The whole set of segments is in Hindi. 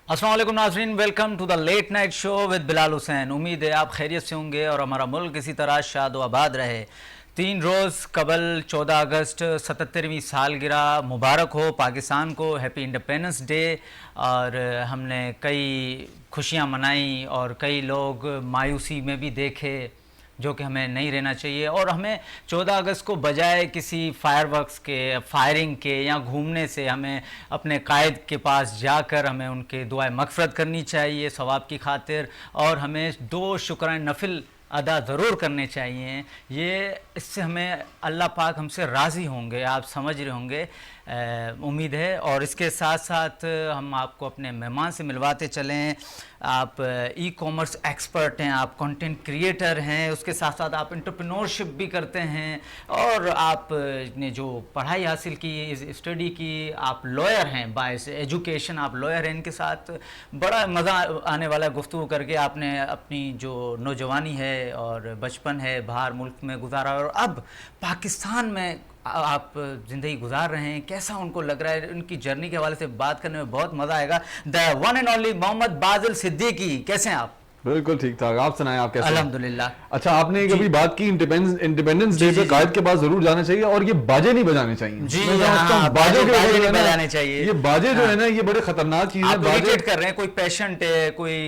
अस्सलाम वालेकुम नाज़रीन, welcome to the late night show with Bilal Hussain. उम्मीद है आप खैरियत से होंगे और हमारा मुल्क इसी तरह शाद व आबाद रहे। 3 रोज़ कबल 14 अगस्त 77वीं सालगिरह मुबारक हो पाकिस्तान को, हैप्पी इंडिपेंडेंस डे। और हमने कई खुशियाँ मनाई और कई लोग मायूसी में भी देखे, जो कि हमें नहीं रहना चाहिए। और हमें 14 अगस्त को बजाय किसी फायरवर्क्स के, फायरिंग के या घूमने से हमें अपने कायद के पास जाकर हमें उनके दुआए मग़फ़िरत करनी चाहिए सवाब की खातिर, और हमें 2 शुक्रान नफिल अदा ज़रूर करने चाहिए। ये इससे हमें अल्लाह पाक हमसे राज़ी होंगे, आप समझ रहे होंगे, उम्मीद है। और इसके साथ साथ हम आपको अपने मेहमान से मिलवाते चलें। आप ई कॉमर्स एक्सपर्ट हैं, आप कंटेंट क्रिएटर हैं, उसके साथ साथ आप एंटरप्रेन्योरशिप भी करते हैं, और आप ने जो पढ़ाई हासिल की, स्टडी की, आप लॉयर हैं, बायस एजुकेशन आप लॉयर हैं। इनके साथ बड़ा मज़ा आने वाला गुफ्तगू करके। आपने अपनी जो नौजवानी है और बचपन है बाहर मुल्क में गुजारा, और अब पाकिस्तान में आप ज़िंदगी गुजार रहे हैं, कैसा उनको लग रहा है, उनकी जर्नी के हवाले से बात करने में बहुत मज़ा आएगा। The one and only Mohammad Bazil Siddiqui, कैसे हैं आप? बिल्कुल ठीक ठाक, आप सुनाएं, आप कैसे? अल्हम्दुलिल्लाह। अच्छा, आपने कभी बात की इंडिपेंडेंस डे पे कायद के पास जरूर जाना चाहिए, और ये बाजे नहीं बजाने चाहिए। जी हाँ, बाजे नहीं बजाने चाहिए। ये बाजे जो है ना, ये बड़े खतरनाक चीज है। बाजे कर रहे हैं, कोई पेशेंट है, कोई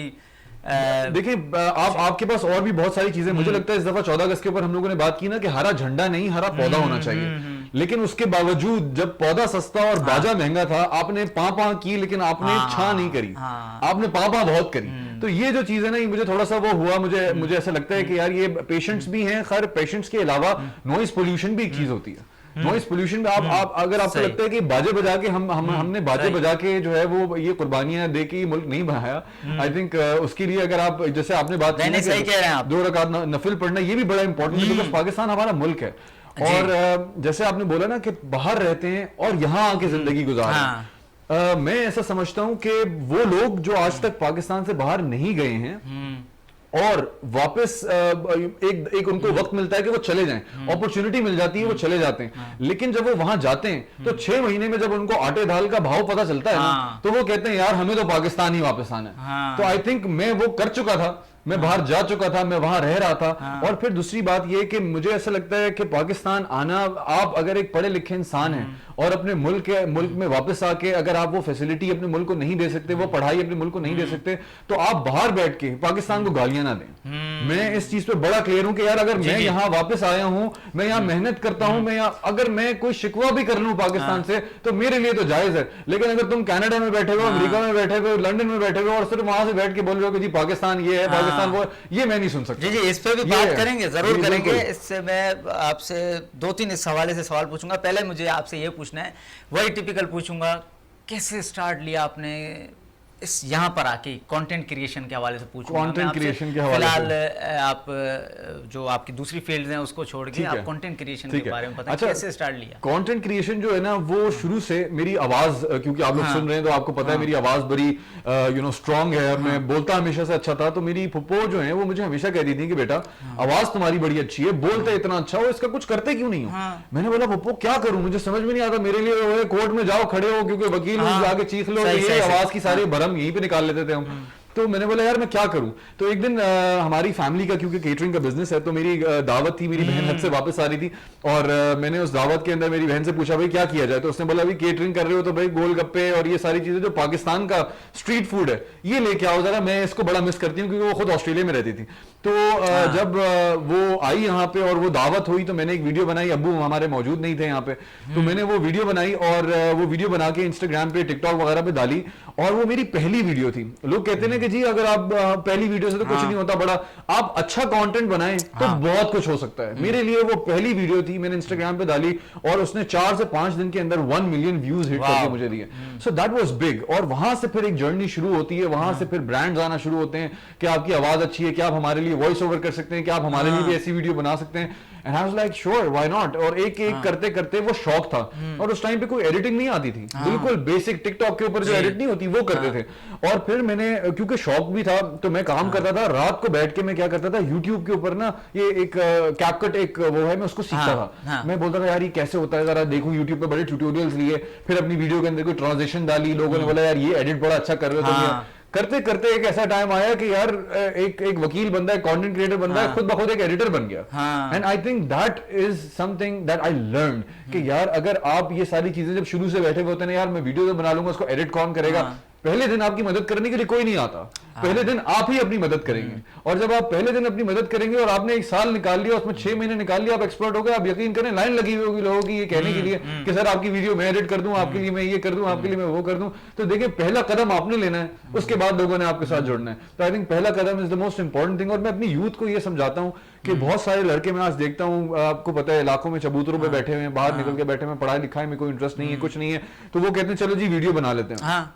देखिए, आपके पास और भी बहुत सारी चीजें। मुझे लगता है इस दफा 14 अगस्त के ऊपर हम लोगों ने बात की ना कि हरा झंडा नहीं, हरा पौधा होना चाहिए। लेकिन उसके बावजूद जब पौधा सस्ता और बाजा महंगा था, आपने पां की, लेकिन आपने छा नहीं करी, आपने पां बहुत करी। तो ये जो चीज है ना, ये मुझे थोड़ा सा वो हुआ, मुझे ऐसा लगता है कि यार ये पेशेंट्स भी हैं। खैर, पेशेंट्स के अलावा नॉइज पोल्यूशन भी एक चीज होती है। नॉइज पोल्यूशन में आप अगर आपको लगता है कि बाजे बजा के हमने बाजे बजा के जो है वो ये कुर्बानियां दे के मुल्क नहीं बनाया, आई थिंक उसके लिए अगर आप, जैसे आपने बात की ना, सही कह रहे हैं आप, 2 रकात नफिल पढ़ना, ये भी बड़ा इंपॉर्टेंट है, बिकॉज़ पाकिस्तान हमारा मुल्क है। और जैसे आपने बोला ना कि बाहर रहते हैं और यहाँ आके जिंदगी गुजार रहे हैं, मैं ऐसा समझता हूं कि वो लोग जो आज तक पाकिस्तान से बाहर नहीं गए हैं और वापस एक उनको वक्त मिलता है कि वो चले जाएं, अपॉर्चुनिटी मिल जाती है, वो चले जाते हैं। लेकिन जब वो वहां जाते हैं तो 6 महीने में जब उनको आटे दाल का भाव पता चलता है ना, तो वो कहते हैं यार हमें तो पाकिस्तान ही वापस आना है। तो आई थिंक मैं वो कर चुका था, मैं बाहर जा चुका था, मैं वहां रह रहा था। और फिर दूसरी बात यह कि मुझे ऐसा लगता है कि पाकिस्तान आना, आप अगर एक पढ़े लिखे इंसान हैं और अपने मुल्क में वापस आके अगर आप वो फैसिलिटी अपने मुल्क को नहीं दे सकते, वो पढ़ाई अपने मुल्क को नहीं दे सकते, तो आप बाहर बैठ के पाकिस्तान को गालियां ना दें। मैं इस चीज पे बड़ा क्लियर हूं कि यार अगर मैं यहाँ वापस आया हूं, मैं यहाँ मेहनत करता हूं, मैं यहाँ अगर मैं कोई शिकवा भी कर लूं पाकिस्तान से, तो मेरे लिए तो जायज है। लेकिन अगर तुम कनाडा में बैठे हो, अमेरिका में बैठे हो, लंदन में बैठे हो और सिर्फ वहां से बैठ के बोल रहे हो कि जी पाकिस्तान ये है, पाकिस्तान वो, ये मैं नहीं सुन सकता। जी, इस पे भी बात करेंगे, जरूर करेंगे। इससे मैं आपसे 2-3 इस हवाले से सवाल पूछूंगा। पहले मुझे आपसे ये पूछना है, वही टिपिकल पूछूंगा, कैसे स्टार्ट लिया आपने इस यहाँ पर आके कंटेंट क्रिएशन के हवाले से पूछूंगा। कंटेंट क्रिएशन के हवाले फिलहाल आप जो आपकी दूसरी फील्ड हैं उसको छोड़ के आप कंटेंट क्रिएशन के बारे में बताएं। अच्छा, कैसे स्टार्ट लिया? कंटेंट क्रिएशन जो है ना, वो शुरू से मेरी आवाज, क्योंकि आप लोग सुन रहे हैं तो आपको पता है मेरी आवाज बड़ी स्ट्रांग है और मैं बोलता हमेशा से अच्छा था। तो मेरी फुप्पो जो है वो मुझे हमेशा कहती थी कि बेटा आवाज तुम्हारी बड़ी अच्छी है, बोलते इतना अच्छा हो, इसका कुछ करते क्यों नहीं हो? मैंने बोला फुप्पो क्या करूं, मुझे समझ में नहीं आता। मेरे लिए कोर्ट में जाओ, खड़े हो, क्योंकि वकील जाके चीख लो, ये आवाज की सारी भरम यहीं पे निकाल लेते थे हम। तो मैंने बोला यार मैं क्या करूं। तो एक दिन हमारी फैमिली का, क्योंकि केटरिंग का बिजनेस है, तो मेरी दावत थी, मेरी बहन हज से वापस आ रही थी, और मैंने उस दावत के अंदर मेरी बहन से पूछा भाई क्या किया जाए। तो उसने बोला भाई केटरिंग कर रहे हो तो भाई गोलगप्पे और ये सारी चीजें जो पाकिस्तान का स्ट्रीट फूड है ये लेके आओ जरा, मैं इसको बड़ा मिस करती हूँ, क्योंकि वो खुद ऑस्ट्रेलिया में रहती थी। तो जब वो आई यहाँ पे और वो दावत हुई, तो मैंने एक वीडियो बनाई, अब्बू हमारे मौजूद नहीं थे यहाँ पे, तो मैंने वो वीडियो बनाई और वो वीडियो बना के इंस्टाग्राम पे, टिकटॉक वगैरह पे डाली, और वो मेरी पहली वीडियो थी। लोग कहते हैं ना कि जी अगर आप पहली वीडियो से तो कुछ नहीं होता, बड़ा आप अच्छा कंटेंट बनाएं तो बहुत कुछ हो सकता है। मेरे लिए वो पहली वीडियो थी, मैंने इंस्टाग्राम पे डाली और उसने 4 से 5 दिन के अंदर 1 मिलियन व्यूज हिट करके मुझे दिए। So that was big. और वहां से फिर एक जर्नी शुरू होती है, वहां से फिर ब्रांड्स आना शुरू होते हैं कि आपकी आवाज अच्छी है, क्या आप हमारे लिए वॉइस ओवर कर सकते हैं, क्या आप हमारे लिए भी ऐसी वीडियो बना सकते हैं। And I was like sure why not, और एक एक करते करते वो शौक था। और उस टाइम पे कोई एडिटिंग नहीं आती थी, बिल्कुल बेसिक टिकटॉक के ऊपर जो एडिट नहीं होती वो करते थे। और फिर मैंने, क्योंकि शौक भी था, तो मैं काम करता था रात को बैठ के, मैं क्या करता था यूट्यूब के ऊपर ना, ये एक कैपकट एक वो है, मैं उसको सीखता था। मैं बोलता था यार ये कैसे होता है, जरा देखूं यूट्यूब पे बड़े ट्यूटोरियल्स लिए, फिर अपनी वीडियो के अंदर कोई ट्रांजिशन डाली, लोगों ने बोला यार ये एडिट बड़ा अच्छा कर रहे हो तुम। करते करते एक ऐसा टाइम आया कि यार एक वकील बंदा है, कंटेंट क्रिएटर बंदा है, खुद ब खुद एक एडिटर बन गया। And I think that is something that I learn कि यार अगर आप ये सारी चीजें जब शुरू से बैठे हुए होते हैं, यार मैं वीडियो तो बना लूंगा, उसको एडिट कौन करेगा, पहले दिन आपकी मदद करने के लिए कोई नहीं आता, पहले दिन आप ही अपनी मदद करेंगे। और जब आप पहले दिन अपनी मदद करेंगे और आपने 1 साल निकाल लिया, उसमें 6 महीने निकाल लिया, आप एक्सपर्ट हो गए, आप यकीन करें लाइन लगी हुई होगी लोगों की ये कहने के लिए कि सर आपकी वीडियो मैं एडिट कर दूं, आपके लिए मैं ये कर दूं, आपके लिए मैं वो कर दूं। तो देखिए पहला कदम आपने लेना है, उसके बाद लोगों ने आपके साथ जुड़ना है। तो आई थिंक पहला कदम is the most important thing. और मैं अपनी यूथ को ये समझाता हूं कि बहुत सारे लड़के मैं आज देखता हूं, आपको पता है इलाकों में चबूतरों पे बैठे हुए हैं, बाहर निकल के बैठे हुए, पढ़ाई लिखाई में कोई इंटरेस्ट नहीं है, कुछ नहीं है, तो वो कहते हैं चलो जी वीडियो बना लेते हैं।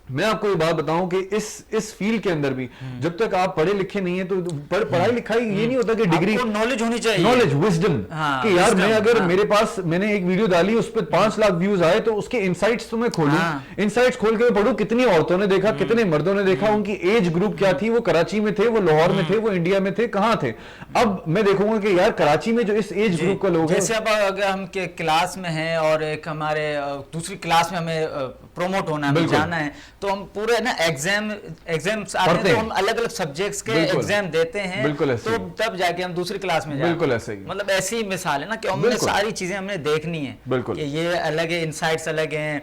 मैं आपको ये बात बताऊं कि इस फील्ड के अंदर भी जब तक आप पढ़े लिखे नहीं है, तो पढ़ाई लिखाई ये नहीं होता कि डिग्री, नॉलेज होनी चाहिए, नॉलेज, विजडम, कि यार मैं अगर मेरे पास, मैंने एक वीडियो डाली उस पर 5 लाख व्यूज आए, तो उसके इनसाइट्स तो मैं खोलूं, इनसाइट्स खोल के मैं पढ़ूं, कितनी औरतों ने देखा, कितने मर्दों ने देखा, उनकी एज ग्रुप क्या थी, वो कराची में थे, वो लाहौर में थे, वो इंडिया में थे, कहां थे। अब मैं देखूंगा कि यार कराची में जो इस एज ग्रुप का लोग है, जैसे अब अगर हम के क्लास में हैं और एक हमारे दूसरी क्लास में हमें प्रोमोट होना है, जाना है, तो हम पूरे ना एग्जाम्स आते हैं, तो हम अलग अलग सब्जेक्ट्स के एग्जाम देते हैं, तो तब जाके हम दूसरी क्लास में जाते हैं। बिल्कुल ऐसे ही, मतलब ऐसी ही मिसाल है ना कि हमने सारी चीजें हमने देखनी है, कि ये अलग है, इनसाइट्स अलग हैं,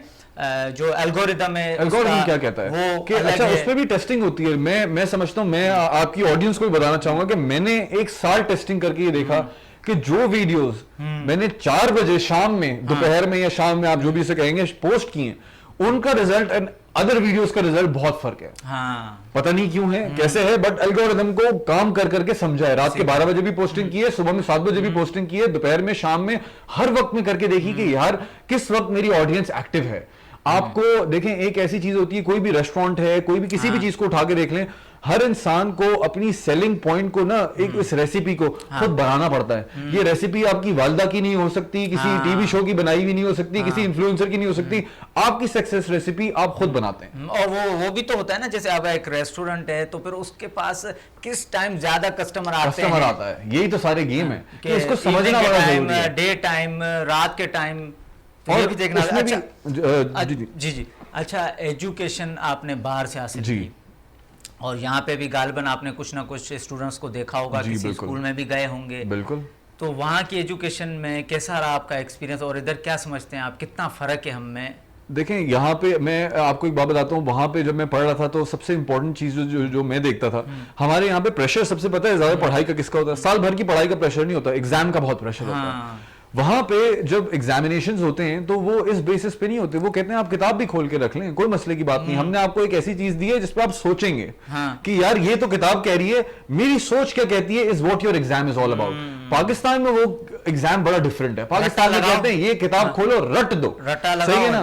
जो एल्गोरिदम है, एल्गोरिदम क्या कहता है वो कि अच्छा उस पे भी टेस्टिंग होती है। मैं समझता हूं, मैं आपकी ऑडियंस को भी बताना चाहूंगा कि मैंने 1 साल टेस्टिंग करके ये देखा कि जो वीडियोस मैंने 4 बजे शाम में, दोपहर में या शाम में, आप जो भी इसे कहेंगे, पोस्ट किए, उनका रिजल्ट एंड अदर वीडियोस का रिजल्ट बहुत फर्क है। पता नहीं क्यों है, कैसे है, बट एल्गोरिथम को काम कर करके समझा है। रात के 12 बजे भी पोस्टिंग की है, सुबह में 7 बजे भी पोस्टिंग की है, दोपहर में, शाम में, हर वक्त में करके देखी कि यार किस वक्त मेरी ऑडियंस एक्टिव है। आपको देखें, एक ऐसी चीज होती है, कोई भी रेस्टोरेंट है, कोई भी किसी भी चीज को उठा के देख लें, हर इंसान को अपनी सेलिंग पॉइंट को ना, एक इस रेसिपी को खुद बनाना पड़ता है। ये रेसिपी आपकी वालदा की नहीं हो सकती, किसी टीवी शो की बनाई हुई नहीं हो सकती, किसी इन्फ्लुएंसर की नहीं हो सकती, आपकी सक्सेस रेसिपी आप खुद बनाते हैं। और वो भी तो होता है ना, जैसे अब एक रेस्टोरेंट है तो फिर उसके पास किस टाइम ज्यादा कस्टमर आता है, यही तो सारे गेम है कि इसको समझना बड़ा जरूरी है। डे टाइम, रात के टाइम, ये भी देखना। अच्छा जी, अच्छा एजुकेशन आपने बाहर से हासिल की, और यहाँ पे भी गालिबन आपने कुछ ना कुछ स्टूडेंट्स को देखा होगा, किसी स्कूल में भी गए होंगे, बिल्कुल। तो वहाँ की एजुकेशन में कैसा रहा आपका एक्सपीरियंस, और इधर क्या समझते हैं आप, कितना फर्क है हम में? देखें, यहाँ पे मैं आपको एक बात बताता हूँ, वहाँ पे जब मैं पढ़ रहा था तो सबसे इंपॉर्टेंट चीज जो मैं देखता था, हमारे यहाँ पे प्रेशर सबसे, पता है ज्यादा पढ़ाई का किसका होता है? साल भर की पढ़ाई का प्रेशर नहीं होता, एग्जाम का बहुत प्रेशर होता है। वहां पे जब एग्जामिनेशंस होते हैं तो वो इस बेसिस पे नहीं होते, वो कहते हैं आप किताब भी खोल के रख लें, कोई मसले की बात नहीं, हमने आपको एक ऐसी चीज दी है जिस पे आप सोचेंगे कि यार ये तो किताब कह रही है, मेरी सोच क्या कहती है, is what your exam is all about. Pakistan में वो एग्जाम बड़ा डिफरेंट है, पाकिस्तान में कहते हैं ये किताब खोलो, रट दो, सही है ना,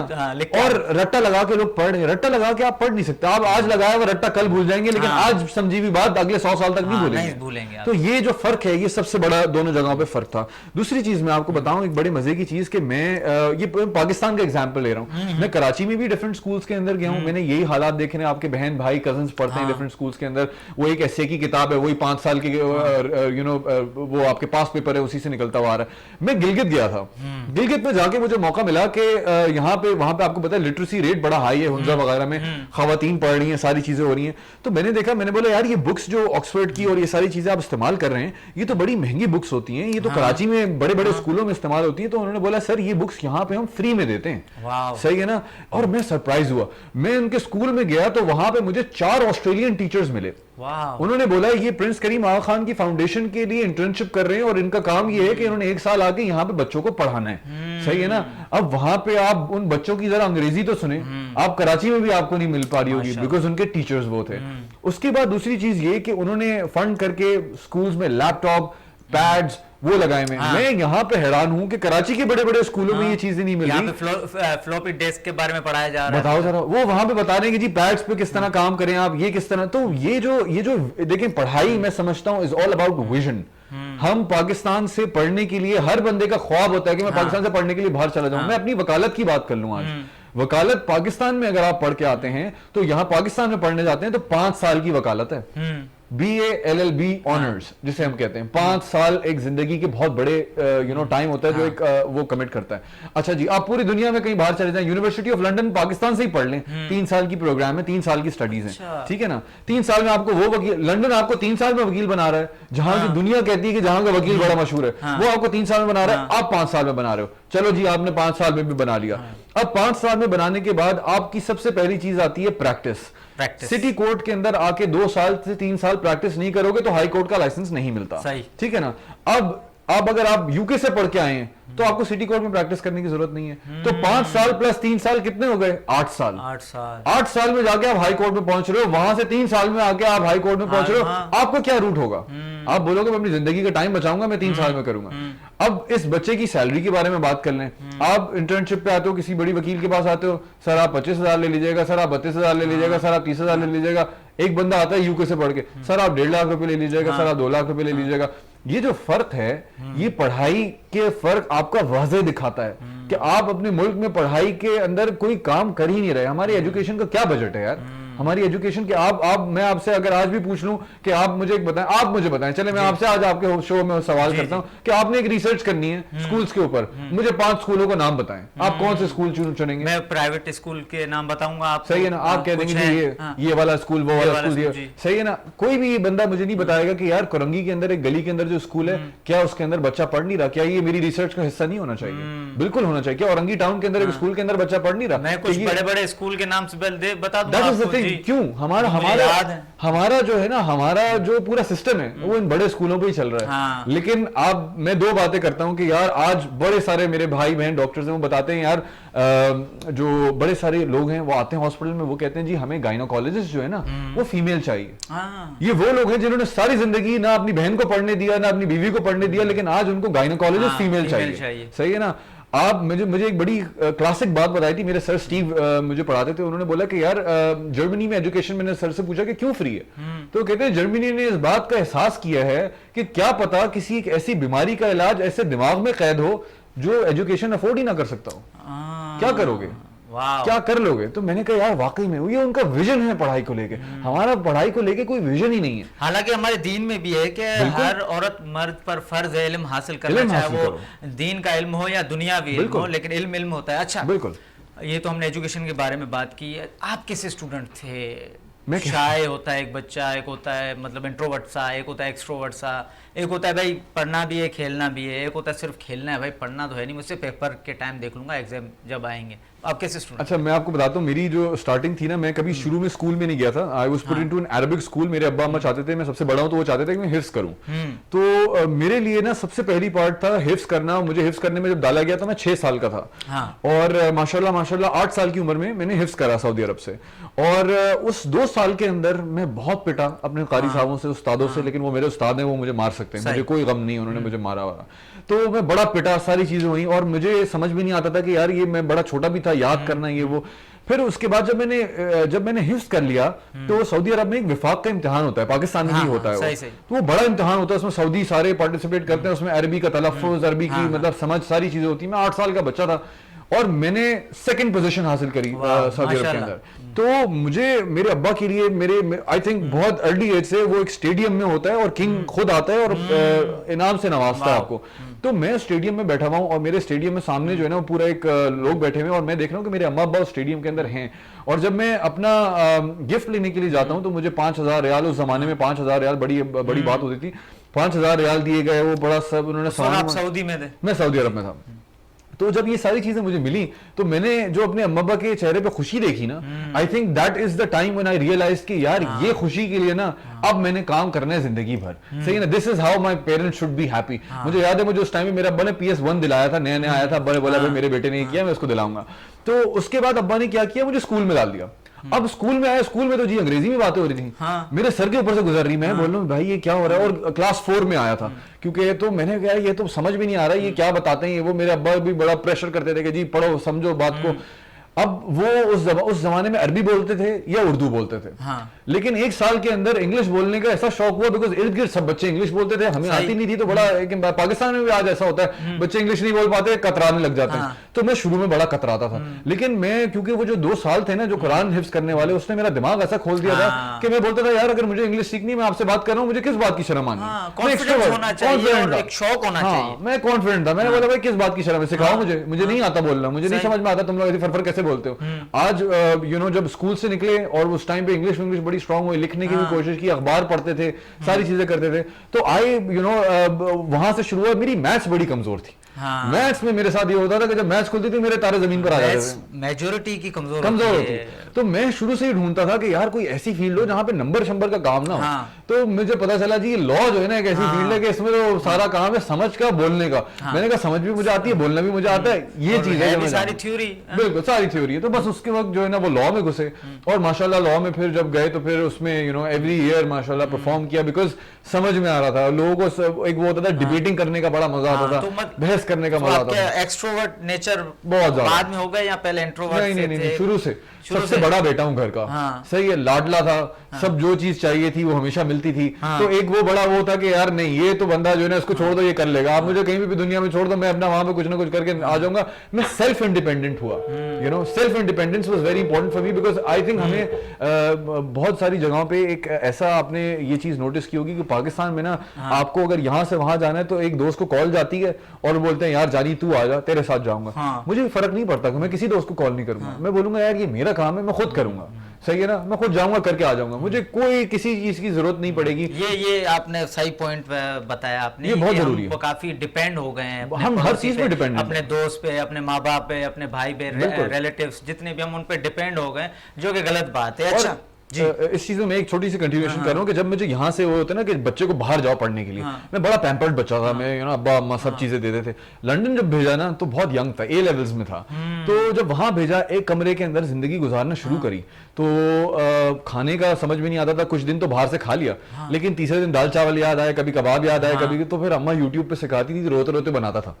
और रट्टा लगा के लोग पढ़ रहे हैं। रट्टा लगा के आप पढ़ नहीं सकते, आप आज लगाया हुआ रट्टा कल भूल जाएंगे, लेकिन आज समझी हुई बात अगले 100 साल तक नहीं भूलेंगे। तो ये जो फर्क है, ये सबसे बड़ा दोनों जगहों पे फर्क था। दूसरी चीज मैं आपको बताऊं, एक बड़े मजे की चीज कि मैं ये पाकिस्तान का एग्जांपल ले रहा हूं, मैं कराची में भी डिफरेंट स्कूल्स के अंदर गया हूं, मैंने यही हालात देखे हैं, आपके बहन भाई कजन्स पढ़ते हैं डिफरेंट स्कूल्स के अंदर, वो एक एस्से की किताब है, वही 5 साल की वो आपके पास पेपर है, उसी से निकलता हुआ आ रहा है। मैं गिलगित गया था, गिलगित में जाके मुझे मौका मिला कि यहाँ पे, वहां पे आपको पता है लिटरेसी रेट बड़ा हाई है, हुंजा वगैरह में खवातीन पढ़ रही हैं, सारी चीजें हो रही हैं। तो मैंने देखा, मैंने बोला यार ये बुक्स जो ऑक्सफोर्ड की और ये सारी चीजें आप इस्तेमाल कर रहे हैं, ये तो बड़ी महंगी बुक्स होती हैं, ये तो कराची में बड़े बड़े स्कूलों में इस्तेमाल होती है। तो उन्होंने बोला सर ये बुक्स यहाँ पे हम फ्री में देते हैं। सही है ना। और मैं सरप्राइज हुआ, मैं उनके स्कूल में गया तो वहां पे मुझे 4 ऑस्ट्रेलियन टीचर्स मिले। उन्होंने बोला ये प्रिंस करीम आगा खान की फाउंडेशन के लिए इंटर्नशिप कर रहे हैं और इनका काम ये है कि इन्होंने 1 साल आके यहाँ पे बच्चों को पढ़ाना है। सही है ना। अब वहां पे आप उन बच्चों की जरा अंग्रेजी तो सुने, आप कराची में भी आपको नहीं मिल पा रही होगी, बिकॉज उनके टीचर्स वो थे। उसके बाद दूसरी चीज ये कि उन्होंने फंड करके स्कूल्स में लैपटॉप, पैड्स वो लगाए में। मैं यहाँ पे हैरान हूँ कि कराची के बड़े बड़े स्कूलों में ये चीजें नहीं मिल रही। फ्लॉपी डिस्क के बारे में पढ़ाया जा रहा है, बताओ जरा। वो वहां पे बता रहे हैं कि जी पैड्स पे किस तरह काम करें आप, ये किस तरह। तो ये जो देखें, पढ़ाई मैं समझता हूँ इज ऑल अबाउट विजन। हम पाकिस्तान से पढ़ने के लिए, हर बंदे का ख्वाब होता है कि मैं पाकिस्तान से पढ़ने के लिए बाहर चला जाऊं। मैं अपनी वकालत की बात कर लूं आज, वकालत पाकिस्तान में अगर आप पढ़ के आते हैं तो यहां पाकिस्तान में पढ़ने जाते हैं तो 5 साल की वकालत है, BA LLB ऑनर्स जिसे हम कहते हैं। 5 साल एक जिंदगी के बहुत बड़े टाइम होता है जो एक वो कमिट करता है। अच्छा जी, आप पूरी दुनिया में कहीं बाहर चले जाएं, यूनिवर्सिटी ऑफ लंदन पाकिस्तान से ही पढ़ लें, 3 साल की प्रोग्राम है, 3 साल की स्टडीज है, ठीक है ना। 3 साल में आपको वो वकील, लंदन आपको 3 साल में वकील बना रहा है, जहां की दुनिया कहती है कि जहां का वकील बड़ा मशहूर है, वो आपको 3 साल में बना रहा है, आप 5 साल में बना रहे हो। चलो जी, आपने 5 साल में भी बना लिया। अब 5 साल में बनाने के बाद आपकी सबसे पहली चीज आती है प्रैक्टिस। सिटी कोर्ट के अंदर आके 2 साल से 3 साल प्रैक्टिस नहीं करोगे तो हाई कोर्ट का लाइसेंस नहीं मिलता, ठीक है ना। अब अगर आप यूके से पढ़ के आए हैं तो आपको सिटी कोर्ट में प्रैक्टिस करने की जरूरत नहीं है। तो 5 साल प्लस 3 साल कितने हो गए? 8 साल। 8 साल में जाके आप हाई कोर्ट में पहुंच रहे हो, वहां से 3 साल में आके आप हाई कोर्ट में पहुंच रहे हो। आपको क्या रूट होगा? आप बोलोगे मैं अपनी जिंदगी का टाइम बचाऊंगा, मैं 3 साल में करूंगा। अब इस बच्चे की सैलरी के बारे में बात कर लें। आप इंटर्नशिप पे आते हो, किसी बड़ी वकील के पास आते हो, सर आप 25,000 ले लीजिएगा, सर आप 32,000 ले लीजिएगा, सर आप 30,000 ले लीजिएगा। एक बंदा आता है यूके से पढ़ के, सर आप 1.5 लाख रुपए ले लीजिएगा, सर आप 2 लाख रुपए ले लीजिएगा। ये जो फर्क है, ये पढ़ाई के फर्क आपका वाज़े दिखाता है कि आप अपने मुल्क में पढ़ाई के अंदर कोई काम कर ही नहीं रहे। हमारी एजुकेशन का क्या बजट है यार? हमारी एजुकेशन के मैं आपसे अगर आज भी पूछ लूं कि आप मुझे बताएं, आप मुझे बताएं, चले मैं आपसे आज आपके शो में सवाल करता हूं कि आपने एक रिसर्च करनी है स्कूल्स के ऊपर, मुझे 5 स्कूलों का नाम बताएं, आप कौन से स्कूल चुनेंगे? मैं प्राइवेट स्कूल के नाम बताऊंगा आपको। सही है ना, आप कह देंगे ये वाला स्कूल, वो वाला स्कूल, सही है ना। कोई भी ये बंदा मुझे नहीं बताएगा कि यार कोरंगी के अंदर एक गली के अंदर जो स्कूल है, क्या उसके अंदर बच्चा पढ़ नहीं रहा? क्या ये मेरी रिसर्च का हिस्सा नहीं होना चाहिए? बिल्कुल होना चाहिए। क्या औरंगी टाउन के अंदर एक स्कूल के अंदर बच्चा पढ़ नहीं रहा? मैं कुछ बड़े-बड़े स्कूल के नाम से बता दूं। क्यों? हमारा जो है ना, हमारा जो पूरा सिस्टम है वो इन बड़े स्कूलों पे ही चल रहा है। लेकिन अब मैं 2 बातें करता हूं कि यार आज बड़े सारे मेरे भाई बहन डॉक्टर्स हैं, वो बताते हैं यार जो बड़े सारे लोग हैं वो आते हैं हॉस्पिटल में, वो कहते हैं जी हमें गायनोकोलॉजिस्ट जो है ना वो फीमेल चाहिए। ये वो लोग हैं जिन्होंने सारी जिंदगी ना अपनी बहन को पढ़ने दिया, ना अपनी बीवी को पढ़ने दिया, लेकिन आज उनको गायनोकोलॉजिस्ट फीमेल चाहिए। सही है ना। आप मुझे एक बड़ी क्लासिक बात बताई थी, मेरे सर स्टीव मुझे पढ़ाते थे। उन्होंने बोला कि यार जर्मनी में एजुकेशन, मैंने सर से पूछा कि क्यों फ्री है, तो कहते हैं जर्मनी ने इस बात का एहसास किया है कि क्या पता किसी एक ऐसी बीमारी का इलाज ऐसे दिमाग में कैद हो जो एजुकेशन अफोर्ड ही ना कर सकता हो। क्या करोगे? क्या कर लोगे? तो मैंने कहा यार वाकई में ये उनका विजन है पढ़ाई को लेके। हमारा पढ़ाई को लेके कोई विजन ही नहीं है। हालांकि हमारे दीन में भी है कि हर औरत मर्द पर फर्ज है इल्म हासिल करना, चाहे वो दीन का इल्म हो या दुनियावी इल्म हो, लेकिन इल्म होता है। अच्छा, बिल्कुल, ये तो हमने एजुकेशन के बारे में बात की है। आप कैसे स्टूडेंट थे? शाय होता है एक बच्चा, एक होता है मतलब इंट्रोवर्ट सा, एक होता है एक्सट्रोवर्ट सा, एक होता है भाई पढ़ना भी है खेलना भी है, एक होता है सिर्फ खेलना है, भाई पढ़ना तो है नहीं, मुझसे पेपर के टाइम देख लूंगा, एग्जाम जब आएंगे। आप कैसे स्टूडेंट? अच्छा, मैं आपको बताता हूँ, मेरी जो स्टार्टिंग थी ना, मैं कभी शुरू में स्कूल में नहीं गया था। I was put into an Arabic school. मेरे अब्बा अम्मा चाहते थे, मैं सबसे बड़ा हूं तो वो चाहते थे कि मैं हिफ्स करूं। तो मेरे लिए ना सबसे पहली पार्ट था हिफ्स करना। मुझे हिफ्स करने में जब डाला गया था मैं 6 साल का था, और माशाल्लाह 8 साल की उम्र में मैंने हिफ्स करा सऊदी अरब से। और उस 2 साल के अंदर मैं बहुत पिटा अपने कारी साहबों से, उस्तादों से, लेकिन वो मेरे उस्ताद हैं, वो मुझे मार सकते हैं, मुझे कोई गम नहीं, उन्होंने मुझे मारा वारा। तो मैं बड़ा पिटा, सारी चीजें हुई, और मुझे समझ भी नहीं आता था कि यार ये, मैं बड़ा छोटा भी था, याद करना ये वो। फिर उसके बाद जब मैंने हिफ्स कर लिया तो सऊदी अरब में एक विफाक का इम्तिहान होता है, पाकिस्तान में भी होता है वो। तो वो बड़ा इम्तिहान होता है, उसमें सऊदी सारे पार्टिसिपेट करते हैं, उसमें अरबी का तलफ़ुज़, अरबी की मतलब समझ, सारी चीजें होती है। मैं 8 साल का बच्चा था और मैंने 2nd पोजीशन हासिल करी सऊदी अरब के अंदर। तो मुझे, मेरे अब्बा के लिए, मेरे आई थिंक बहुत अर्ली एज से वो एक स्टेडियम में होता है और किंग खुद आता है और इनाम से नवाजता है आपको। तो मैं स्टेडियम में बैठा हुआ हूँ और मेरे स्टेडियम में सामने जो है ना वो पूरा एक लोग बैठे हुए हैं, और मैं देख रहा हूँ कि मेरे अम्मा अब्बा उस स्टेडियम के अंदर हैं। और जब मैं अपना गिफ्ट लेने के लिए जाता हूँ तो मुझे 5,000 रियाल, उस जमाने में 5,000 रियाल बड़ी बात होती थी, 5,000 रियाल दिए गए। वो बड़ा सब उन्होंने, सऊदी में थे? मैं सऊदी अरब में था। तो जब ये सारी चीजें मुझे मिली तो मैंने जो अपने अम्मा अब्बा के चेहरे पे खुशी देखी ना, I think that is the time when I realize कि यार ये खुशी के लिए ना अब मैंने काम करना है जिंदगी भर। सही है ना, this is how my parents should be happy. मुझे याद है, मुझे उस टाइम में मेरे अब्बा ने PS1 दिलाया था, नया नया आया था। अब्बा ने बोला भाई मेरे बेटे ने किया, मैं उसको दिलाऊंगा। तो उसके बाद अब्बा ने क्या किया, मुझे स्कूल में डाल दिया। अब स्कूल में आया, स्कूल में तो जी अंग्रेजी में बातें हो रही थी, मेरे सर के ऊपर से गुजर रही। मैं बोल रहा हूँ भाई ये क्या हो रहा है, और क्लास 4 में आया था, क्योंकि तो मैंने कहा ये तो समझ भी नहीं आ रहा है, ये क्या बताते हैं ये वो। मेरे अब्बा भी बड़ा प्रेशर करते थे कि जी पढ़ो समझो बात को। अब वो उस जमाने में अरबी बोलते थे या उर्दू बोलते थे। हाँ। लेकिन एक साल के अंदर इंग्लिश बोलने का ऐसा शौक हुआ, बिकॉज इर्द गिर्द सब बच्चे इंग्लिश बोलते थे, हमें आती नहीं थी, तो बड़ा पाकिस्तान में भी आज ऐसा होता है, बच्चे इंग्लिश नहीं बोल पाते, कतराने लग जाते हैं। तो मैं शुरू में बड़ा कतराता था, लेकिन मैं क्योंकि वो जो 2 साल थे ना जो कुरान हिफ्ज करने वाले, उसने मेरा दिमाग ऐसा खोल दिया था कि मैं बोलता था यार अगर मुझे इंग्लिश सीखनी, मैं आपसे बात कर रहा हूँ, मुझे किस बात की शर्म आनी है, कॉन्फिडेंस होना चाहिए और एक शौक होना चाहिए। मैं कॉन्फिडेंट था, मैंने बोला भाई किस बात की शर्म है, सिखाओ मुझे नहीं आता बोलना, मुझे नहीं समझ में आता तुम लोग ऐसे फरफर कैसे बोलते हो। आज जब स्कूल से निकले और उस टाइम पे इंग्लिश बड़ी स्ट्रांग हुई, लिखने की भी कोशिश की, अखबार पढ़ते थे, सारी चीजें करते थे, तो वहां से शुरू हुआ। मेरी मैथ्स बड़ी कमजोर थी। मैथ्स में मेरे साथ ये होता था कि जब मैथ्स खुलती थी मेरे तारे जमीन पर आ जाते थे, मेजॉरिटी की कमजोर होती। तो मैं शुरू से ही ढूंढता था कि यार कोई ऐसी फील्ड हो जहां पे नंबर शंबर का काम ना हो। तो मुझे पता चला जी लॉ जो है ना एक ऐसी फील्ड है कि इसमें तो सारा काम है समझ का, बोलने का। मैंने कहा समझ भी मुझे आती है, बोलना भी मुझे आता है, ये चीज है सारी थ्योरी, बिल्कुल सारी थ्योरी है। तो बस उसके वक्त जो है ना वो लॉ में घुसे, और माशाल्लाह लॉ में फिर जब गए तो फिर उसमें एवरी ईयर माशाल्लाह परफॉर्म किया, बिकॉज समझ में आ रहा था लोगों को। एक वो होता था डिबेटिंग करने का बड़ा मजा आता था, बहस करने का मजा आता था। एक्सट्रोवर्ट नेचर बहुत ज्यादा बाद में हो गया या पहले इंट्रोवर्ट? नहीं, शुरू से सबसे बड़ा बेटा हूं घर का। सही है, लाडला था, सब जो चीज चाहिए थी वो हमेशा मिलती थी। तो एक वो बड़ा वो था कि यार नहीं ये तो बंदा जो है ना इसको छोड़ दो, ये कर लेगा, आप मुझे कहीं भी दुनिया में छोड़ दो, मैं अपना वहां पे कुछ ना कुछ करके आ जाऊंगा। मैं सेल्फ इंडिपेंडेंट हुआ, self independence was very important for me, because I think हमें बहुत सारी जगहों पे एक ऐसा आपने ये चीज नोटिस की होगी कि पाकिस्तान में ना आपको अगर यहां से वहां जाना है तो एक दोस्त को कॉल जाती है और बोलते हैं यार जानी तू आ जा, तेरे साथ जाऊंगा। मुझे फर्क नहीं पड़ता कि मैं किसी दोस्त को कॉल नहीं करूंगा, मैं बोलूंगा यार ये मेरा काम है, मैं खुद करूंगा। सही है ना, मैं खुद जाऊंगा करके आ जाऊंगा, मुझे कोई किसी चीज की जरूरत नहीं पड़ेगी। ये आपने सही पॉइंट बताया आपने, ये बहुत जरूरी है। काफी डिपेंड हो गए हैं, हम हर चीज पे डिपेंड, अपने दोस्त पे, अपने माँ बाप पे, अपने भाई पे, रिलेटिव्स जितने भी हम उन पे डिपेंड हो गए, जो कि गलत बात है। अच्छा इस चीज में मैं एक छोटी सी कंटिन्यूएशन कर रहा हूँ कि जब मुझे यहाँ से वो होता है ना कि बच्चे को बाहर जाओ पढ़ने के लिए, मैं बड़ा पैम्पर्ड बच्चा था, मैं अब्बा अम्मा सब चीजें देते थे। लंदन जब भेजा ना तो बहुत यंग था, A लेवल्स में था, तो जब वहां भेजा एक कमरे के अंदर जिंदगी गुजारना शुरू करी, तो खाने का समझ में नहीं आता था, कुछ दिन तो बाहर से खा लिया, लेकिन तीसरे दिन दाल चावल याद आए, कभी कबाब याद आए, कभी तो फिर अम्मा यूट्यूब पे सिखाती थी, रोते रोते बनाता था।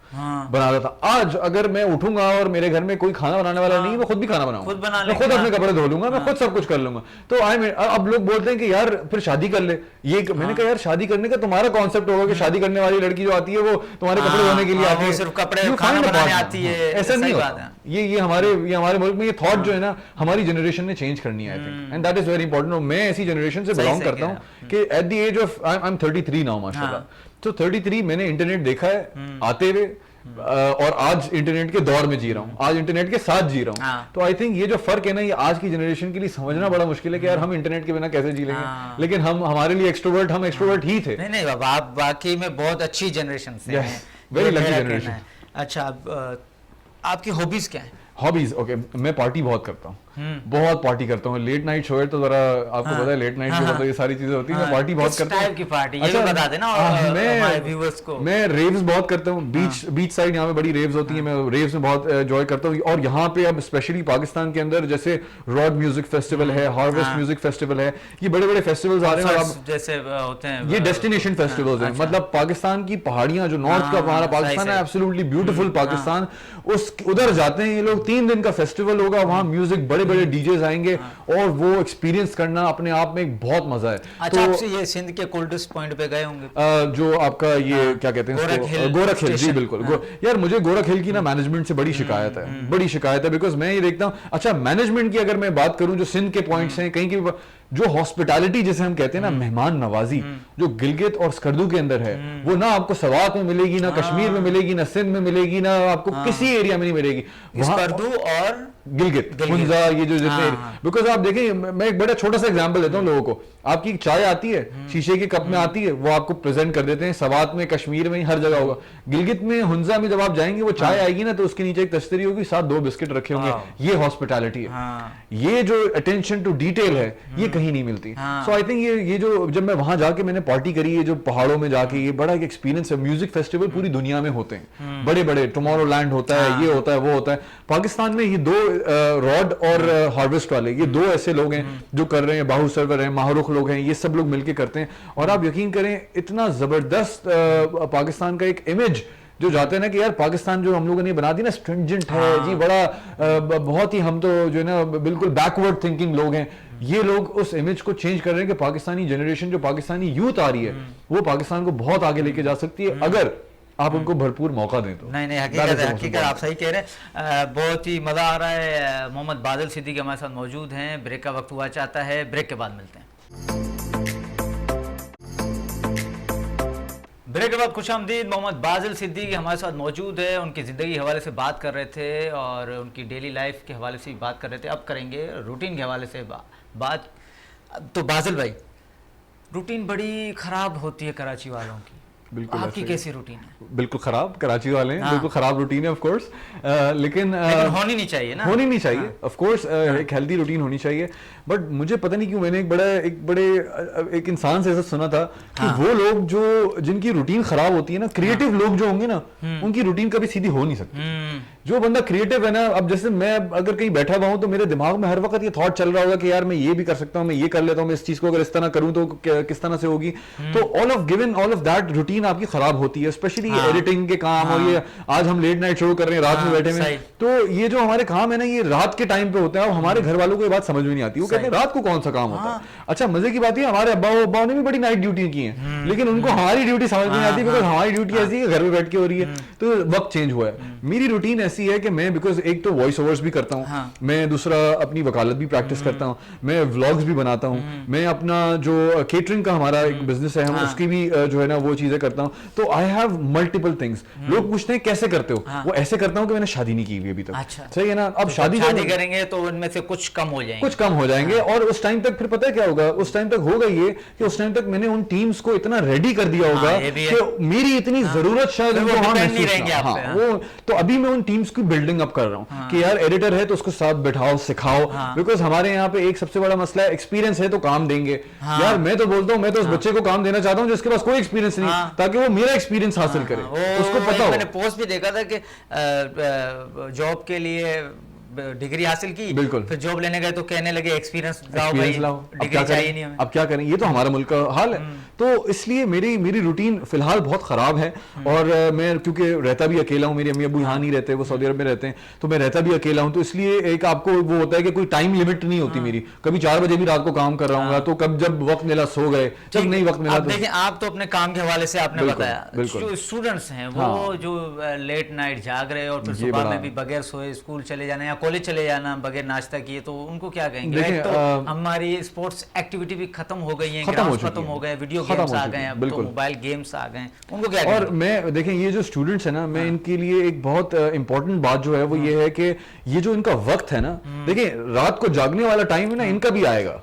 आज अगर मैं उठूंगा और मेरे घर में कोई खाना बनाने वाला नहीं, मैं खुद भी खाना बनाऊंगा, मैं खुद अपने कपड़े धो लूंगा, मैं खुद सब कुछ कर लूंगा। तो अब लोग बोलते हैं कि यार फिर शादी कर ले, मैंने कहा यार शादी करने का तुम्हारा कॉन्सेप्ट होगा कि शादी करने वाली लड़की जो आती है वो तुम्हारे कपड़े धोने के लिए आती है, सिर्फ कपड़े खाना बनाने आती है, ऐसा नहीं होता। ये हमारे मुल्क में ये थॉट जो है ना हमारी जनरेशन ने चेंज करनी है, I think, and that is very important. मैं ऐसी जनरेशन से बिलोंग करता हूँ कि at the age of I am 33 now माशाल्लाह, तो 33 मैंने इंटरनेट देखा है आते हुए, और आज इंटरनेट के दौर में जी रहा हूँ, आज इंटरनेट के साथ जी रहा हूँ। तो आई थिंक ये जो फर्क है ना, ये आज की जनरेशन के लिए समझना बड़ा मुश्किल है कि यार हम इंटरनेट के बिना कैसे जी लेंगे, लेकिन हमारे लिए हम एक्सट्रोवर्ट ही थे। नहीं बाबा, आप वाकई में बहुत अच्छी जनरेशन से हैं, वेरी लकी जनरेशन। अच्छा, आपकी हॉबीज क्या है? हॉबीज, ओके, मैं पार्टी बहुत करता हूँ, बहुत पार्टी करता हूँ। लेट नाइट शो है तो जरा आपको पता है लेट नाइट शो तो ये सारी चीजें होती है, मैं पार्टी बहुत करता हूँ। की पार्टी ये भी बता देना हमारे व्यूअर्स को। मैं रेव्स बहुत करता हूँ, बीच साइड यहाँ पे बड़ी रेव्स होती है, मैं रेव्स में बहुत एंजॉय करता हूँ। और यहाँ पे अब स्पेशली पाकिस्तान के अंदर जैसे रॉड म्यूजिक फेस्टिवल है, हार्वेस्ट म्यूजिक फेस्टिवल है, ये बड़े बड़े फेस्टिवल्स आ रहे हैं अब जैसे होते हैं, ये डेस्टिनेशन फेस्टिवल्स हैं। मतलब पाकिस्तान की पहाड़ियां जो नॉर्थ का हमारा पाकिस्तान है, एब्सोल्युटली ब्यूटीफुल पाकिस्तान, उधर जाते हैं ये लोग, 3 दिन का फेस्टिवल होगा, वहां म्यूजिक बड़े बड़े डीजेस आएंगे और वो एक्सपीरियंस करना अपने आप में एक बहुत मजा है। अच्छा, तो आपसे ये सिंध के कोल्डेस्ट पॉइंट पे गए होंगे, जो आपका ये क्या कहते हैं, गोरख हिल। जी बिल्कुल। यार मुझे गोरख हिल की ना मैनेजमेंट से बड़ी शिकायत है, बड़ी शिकायत है, बिकॉज मैं ये देखता हूँ, अच्छा मैनेजमेंट की अगर मैं बात करूं, जो सिंध के पॉइंट्स हैं, कहीं की जो हॉस्पिटैलिटी जिसे हम कहते हैं ना, मेहमान नवाजी, जो गिलगित और स्कर्दू के अंदर है, वो ना आपको सवात में मिलेगी, ना कश्मीर में मिलेगी, ना सिंध में मिलेगी, ना आपको किसी एरिया में नहीं मिलेगी। स्कर्दू और गिलगित हुंजा, ये जो जितने, बिकॉज आप देखें, मैं एक बड़ा छोटा सा एग्जांपल देता हूँ लोगों को। आपकी चाय आती है, शीशे के कप में आती है, वो आपको प्रेजेंट कर देते हैं, सवात में, कश्मीर में, हर जगह होगा। गिलगित में, हुंजा में जब आप जाएंगे, वो चाय आएगी ना तो उसके नीचे एक तश्तरी होगी, साथ 2 बिस्किट रखे होंगे, ये हॉस्पिटैलिटी है। ये जो अटेंशन टू डिटेल है, ये कहीं नहीं मिलती। सो आई थिंक ये जो जब मैं वहां जाके मैंने पार्टी करी है, जो पहाड़ों में जाके, ये बड़ा एक एक्सपीरियंस है। म्यूजिक फेस्टिवल पूरी दुनिया में होते हैं, बड़े बड़े, टुमारो लैंड होता है, ये होता है, वो होता है। पाकिस्तान में ये 2 रॉड और हार्वेस्ट वाले, ये 2 ऐसे लोग हैं जो कर रहे हैं, बाहू सरवर हैं, माहरुख लोग हैं, ये सब लोग मिलके करते हैं। और आप यकीन करें, इतना जबरदस्त पाकिस्तान का एक इमेज जो जाते हैं ना कि यार पाकिस्तान जो हम लोगों ने बना दी ना स्ट्रिंजेंट है जी, बड़ा बहुत ही, हम तो जो है ना बिल्कुल बैकवर्ड थिंकिंग लोग हैं, ये लोग उस इमेज को चेंज कर रहे हैं कि पाकिस्तानी जनरेशन, जो पाकिस्तानी यूथ आ रही है, वो पाकिस्तान को बहुत आगे लेके जा सकती है अगर आप उनको भरपूर मौका दें तो। नहीं हकीकत आप सही कह रहे हैं। बहुत ही मजा आ रहा है। मोहम्मद बादल सिद्दीकी हमारे साथ मौजूद हैं। ब्रेक का वक्त हुआ चाहता है, ब्रेक के बाद मिलते हैं। ब्रेक के बाद खुशामदीद। मोहम्मद बादल सिद्दीकी हमारे साथ मौजूद है। उनकी ज़िंदगी के हवाले से बात कर रहे थे और उनकी डेली लाइफ के हवाले से भी बात कर रहे थे। अब करेंगे रूटीन के हवाले से बात। तो बादल भाई, रूटीन बड़ी ख़राब होती है कराची वालों की, बिल्कुल आपकी कैसी रूटीन है? बिल्कुल खराब, कराची वाले हैं, बिल्कुल खराब रूटीन है ऑफ कोर्स, लेकिन होनी नहीं चाहिए ना, होनी नहीं चाहिए ऑफ कोर्स, एक हेल्दी रूटीन होनी चाहिए। बट मुझे पता नहीं क्यों मैंने एक इंसान से ऐसा सुना था कि वो लोग जो जिनकी रूटीन खराब होती है ना, क्रिएटिव लोग जो होंगे ना, उनकी रूटीन कभी सीधी हो नहीं सकती। जो बंदा क्रिएटिव है ना, अब जैसे मैं अगर कहीं बैठा हुआ हूं तो मेरे दिमाग में हर वक्त ये थॉट चल रहा होगा कि यार मैं ये भी कर सकता हूं, मैं ये कर लेता हूं, मैं इस चीज को अगर इस तरह करूं तो किस तरह से होगी। तो ऑल ऑफ दैट रूटीन आपकी खराब होती है, स्पेशली एडिटिंग के काम। और ये आज हम लेट नाइट शो कर रहे हैं, रात में बैठे हुए, तो ये जो हमारे काम है ना, ये रात के टाइम पे होते हैं। और हमारे घर वालों को ये बात समझ में नहीं आती, वो कहते हैं रात को कौन सा काम होता है। अच्छा, मजे की बात है हमारे अब्बा ने भी बड़ी नाइट ड्यूटी की है, लेकिन उनको हमारी ड्यूटी समझ में नहीं आती, बिकॉज हमारी ड्यूटी ऐसी है घर में बैठ के हो रही है। तो वक्त चेंज हुआ है। मेरी रूटीन ऐसी है कि मैं बिकॉज एक तो वॉइस ओवर्स भी करता हूँ, मैं दूसरा अपनी वकालत भी प्रैक्टिस करता हूँ, मैं व्लॉग्स भी बनाता हूँ, मैं अपना जो केटरिंग का हमारा एक बिजनेस है, हम उसकी भी जो है ना वो चीजें करता हूँ। तो आई हैव मल्टीपल थिंग्स। लोग पूछते हैं कैसे करते हो, वो ऐसे करता हूँ कि मैंने शादी नहीं की हुई अभी तक। अच्छा। सही है ना। अब शादी करेंगे तो उनमें से कुछ कम हो जाएंगे, और उस टाइम तक फिर पता है क्या होगा, उस टाइम तक होगा ये कि उस टाइम तक मैंने उन टीम्स को इतना रेडी कर दिया होगा कि मेरी इतनी जरूरत शायद उनको वो। तो अभी मैं उन टीम्स की बिल्डिंग अप कर रहा हूँ कि यार एडिटर है तो उसको साथ बैठाओ, सिखाओ, बिकॉज हमारे यहाँ पे एक सबसे बड़ा मसला है, एक्सपीरियंस है तो काम देंगे। यार मैं तो बोलता हूँ, मैं तो उस बच्चे को काम देना चाहता हूँ जिसके पास कोई एक्सपीरियंस नहीं, ताकि वो मेरा एक्सपीरियंस हासिल करे, उसको पता हो। मैंने पोस्ट भी देखा था कि जॉब के लिए डिग्री हासिल की, बिल्कुल, फिर जॉब लेने गए तो कहने लगे एक्सपीरियंस लाओ, डिग्री चाहिए नहीं हमें। अब क्या करें, ये तो हमारा मुल्क का हाल है। तो इसलिए मेरी रूटीन फिलहाल बहुत खराब है। और मैं क्योंकि रहता भी अकेला हूँ, मेरी अम्मी अबू यहाँ नहीं रहते, वो सऊदी अरब में रहते हैं, तो मैं रहता भी अकेला हूँ। तो इसलिए एक आपको वो होता है कि कोई टाइम लिमिट नहीं होती मेरी, कभी 4 बजे भी रात को काम कर रहा हूँ, तो कब जब वक्त मिला सो गए, जब नहीं वक्त मिला तो। देखिए, आप तो अपने काम के हवाले से आपने बताया, जो स्टूडेंट्स हैं वो जो लेट नाइट जाग रहे और फिर सुबह में भी बगैर सोए स्कूल चले जाना या कॉलेज चले जाना बगैर नाश्ता किए, तो उनको क्या कहेंगे? तो हमारी स्पोर्ट्स एक्टिविटी भी खत्म हो गई है, ग्राउंड खत्म हो गए, वीडियो गेम्स आ गए, अब तो मोबाइल गेम्स आ गए, उनको क्या और मैं देखें ये जो स्टूडेंट्स है ना, मैं इनके लिए एक बहुत इंपॉर्टेंट बात जो है वो ये है कि ये जो इनका वक्त है ना, देखिए रात को जागने वाला टाइम है ना, इनका भी आएगा।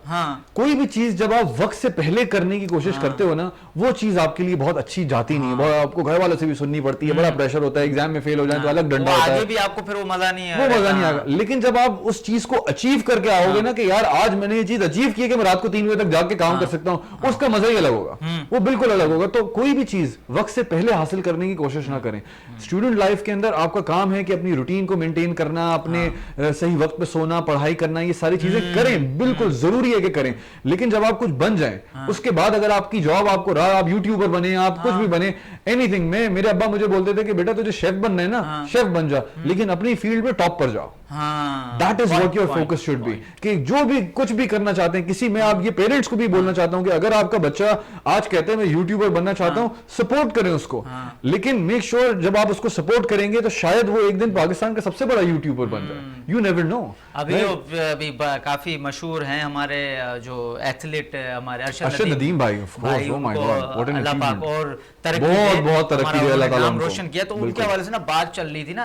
कोई भी चीज जब आप वक्त से पहले करने की कोशिश करते हो ना, वो चीज आपके लिए बहुत अच्छी जाती नहीं है, आपको घर वालों से भी सुननी पड़ती है, बड़ा प्रेशर होता है, एग्जाम में फेल हो जाए तो अलग डंडा होता है, आपको फिर वो मजा नहीं आएगा। लेकिन जब आप उस चीज को अचीव करके आओगे ना कि यार आज मैंने ये चीज अचीव की है कि मैं रात को 3 बजे तक जाग के काम कर सकता हूं, उसका मजा ही अलग होगा, वो बिल्कुल अलग होगा। तो कोई भी चीज वक्त से पहले हासिल करने की कोशिश ना करें। स्टूडेंट लाइफ के अंदर आपका काम है कि अपनी रूटीन को मेंटेन करना, अपने सही वक्त पे सोना, पढ़ाई करना, ये सारी चीजें करें, बिल्कुल जरूरी है कि करें। लेकिन जब आप कुछ बन जाएं, उसके बाद अगर आपकी जॉब आपको रहा, आप यूट्यूबर बने, आप कुछ भी बने, एनीथिंग, मेरे अब्बा मुझे बोलते थे कि बेटा तुझे शेफ बनना है ना, शेफ बन जा, लेकिन अपनी फील्ड में टॉप पर जाओ। That is what your focus should be. कि जो भी कुछ भी करना चाहते हैं, मैं आप ये पेरेंट्स को भी बोलना चाहता हूं कि अगर आपका बच्चा आज कहते हैं मैं यूट्यूबर बनना चाहता हूं, सपोर्ट करें उसको, लेकिन मेक श्योर जब आप उसको सपोर्ट करेंगे तो शायद वो एक दिन पाकिस्तान का सबसे बड़ा यूट्यूबर बन जाए। You never know. अभी काफी मशहूर हैं हमारे जो एथलीट हमारे अरशद नदीम भाई, of course, oh my God, what an achievement, और बहुत तरक्की दे, अल्लाह ताला उनको रोशन किया। तो उनके हवाले से ना बात चल रही थी ना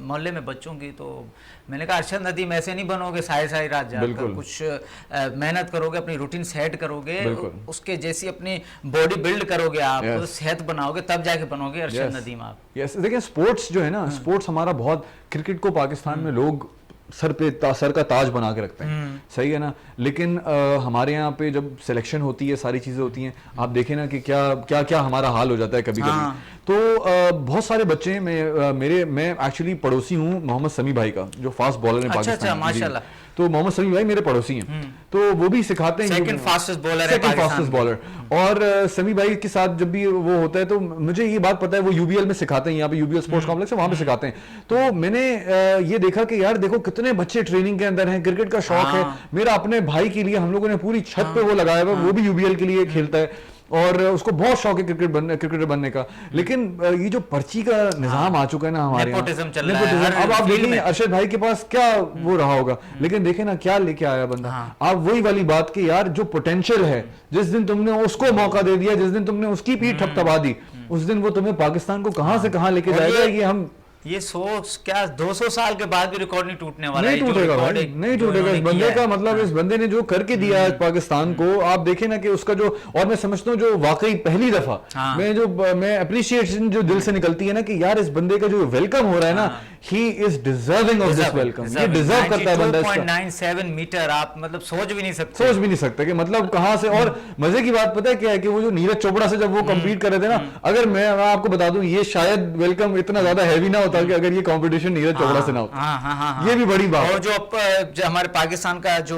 मोहल्ले में बच्चों की, तो मैंने कहा अरशद नदीम ऐसे नहीं बनोगे सारी रात जाकर, कुछ मेहनत करोगे, अपनी रूटीन सेट करोगे, उसके जैसी अपनी बॉडी बिल्ड करोगे, आप सेहत बनाओगे, तब जाके बनोगे अरशद नदीम आप। देखिए स्पोर्ट्स जो है ना, स्पोर्ट्स हमारा बहुत, क्रिकेट को पाकिस्तान में लोग सर का ताज बना के रखते हैं, सही है ना। लेकिन हमारे यहाँ पे जब सिलेक्शन होती है, सारी चीजें होती हैं, आप देखें ना कि क्या हमारा हाल हो जाता है कभी कभी। तो बहुत सारे बच्चे हैं, मैं एक्चुअली पड़ोसी हूँ मोहम्मद समी भाई का, जो फास्ट बॉलर है पाकिस्तान। माशाल्लाह। तो मोहम्मद समी भाई मेरे पड़ोसी हैं, तो वो भी सिखाते हैं, सेकंड फास्टेस्ट बॉलर है सेकंड फास्टेस्ट बॉलर। और समी भाई के साथ जब भी वो होता है तो मुझे ये बात पता है, वो यूबीएल में सिखाते हैं, यहाँ पे यूबीएल स्पोर्ट्स कॉम्प्लेक्स है, वहां पे सिखाते हैं। तो मैंने ये देखा कि यार देखो कितने बच्चे ट्रेनिंग के अंदर हैं, क्रिकेट का शौक है। मेरा अपने भाई के लिए हम लोगों ने पूरी छत पे वो लगाया हुआ, वो भी यूबीएल के लिए खेलता है और उसको बहुत शौक है क्रिकेटर बनने का। लेकिन ये जो पर्ची का निजाम आ चुका है ना हमारे यहाँ, नेपोटिज्म चल रहा है हर अब आप फील्ड देखेंगे में। अरशद भाई के पास क्या वो रहा होगा, लेकिन देखे ना क्या लेके आया बंदा। आप वही वाली बात कि यार जो पोटेंशियल है, जिस दिन तुमने उसको मौका दे दिया, जिस दिन तुमने उसकी पीठ थपथपा दी, उस दिन वो तुम्हें पाकिस्तान को कहां से कहां लेके और जाएगा। ये हम ये 200 साल के बाद भी रिकॉर्ड नहीं टूटने वाला नहीं है। टूटेगा भाई, नहीं टूटेगा। इस बंदे का मतलब, इस बंदे ने जो करके दिया है पाकिस्तान को, आप देखें ना कि उसका जो, और मैं समझता हूँ जो वाकई पहली दफा मैं अप्रिशिएशन जो दिल से निकलती है ना कि यार इस बंदे का जो वेलकम हो रहा है ना, he is deserving of this welcome. ये डिजर्व करता है बंदा। 92.97 मीटर, आप मतलब सोच भी नहीं सकते कि मतलब कहां से। और मजे की बात पता है क्या है कि वो जो नीरज चोपड़ा से जब वो कंपीट कर रहे थे ना, अगर मैं आपको बता दूं, ये शायद वेलकम इतना ज्यादा हैवी ना होता कि अगर ये कंपटीशन नीरज चोपड़ा से ना होता। ये भी बड़ी बात। और जो हमारे पाकिस्तान का जो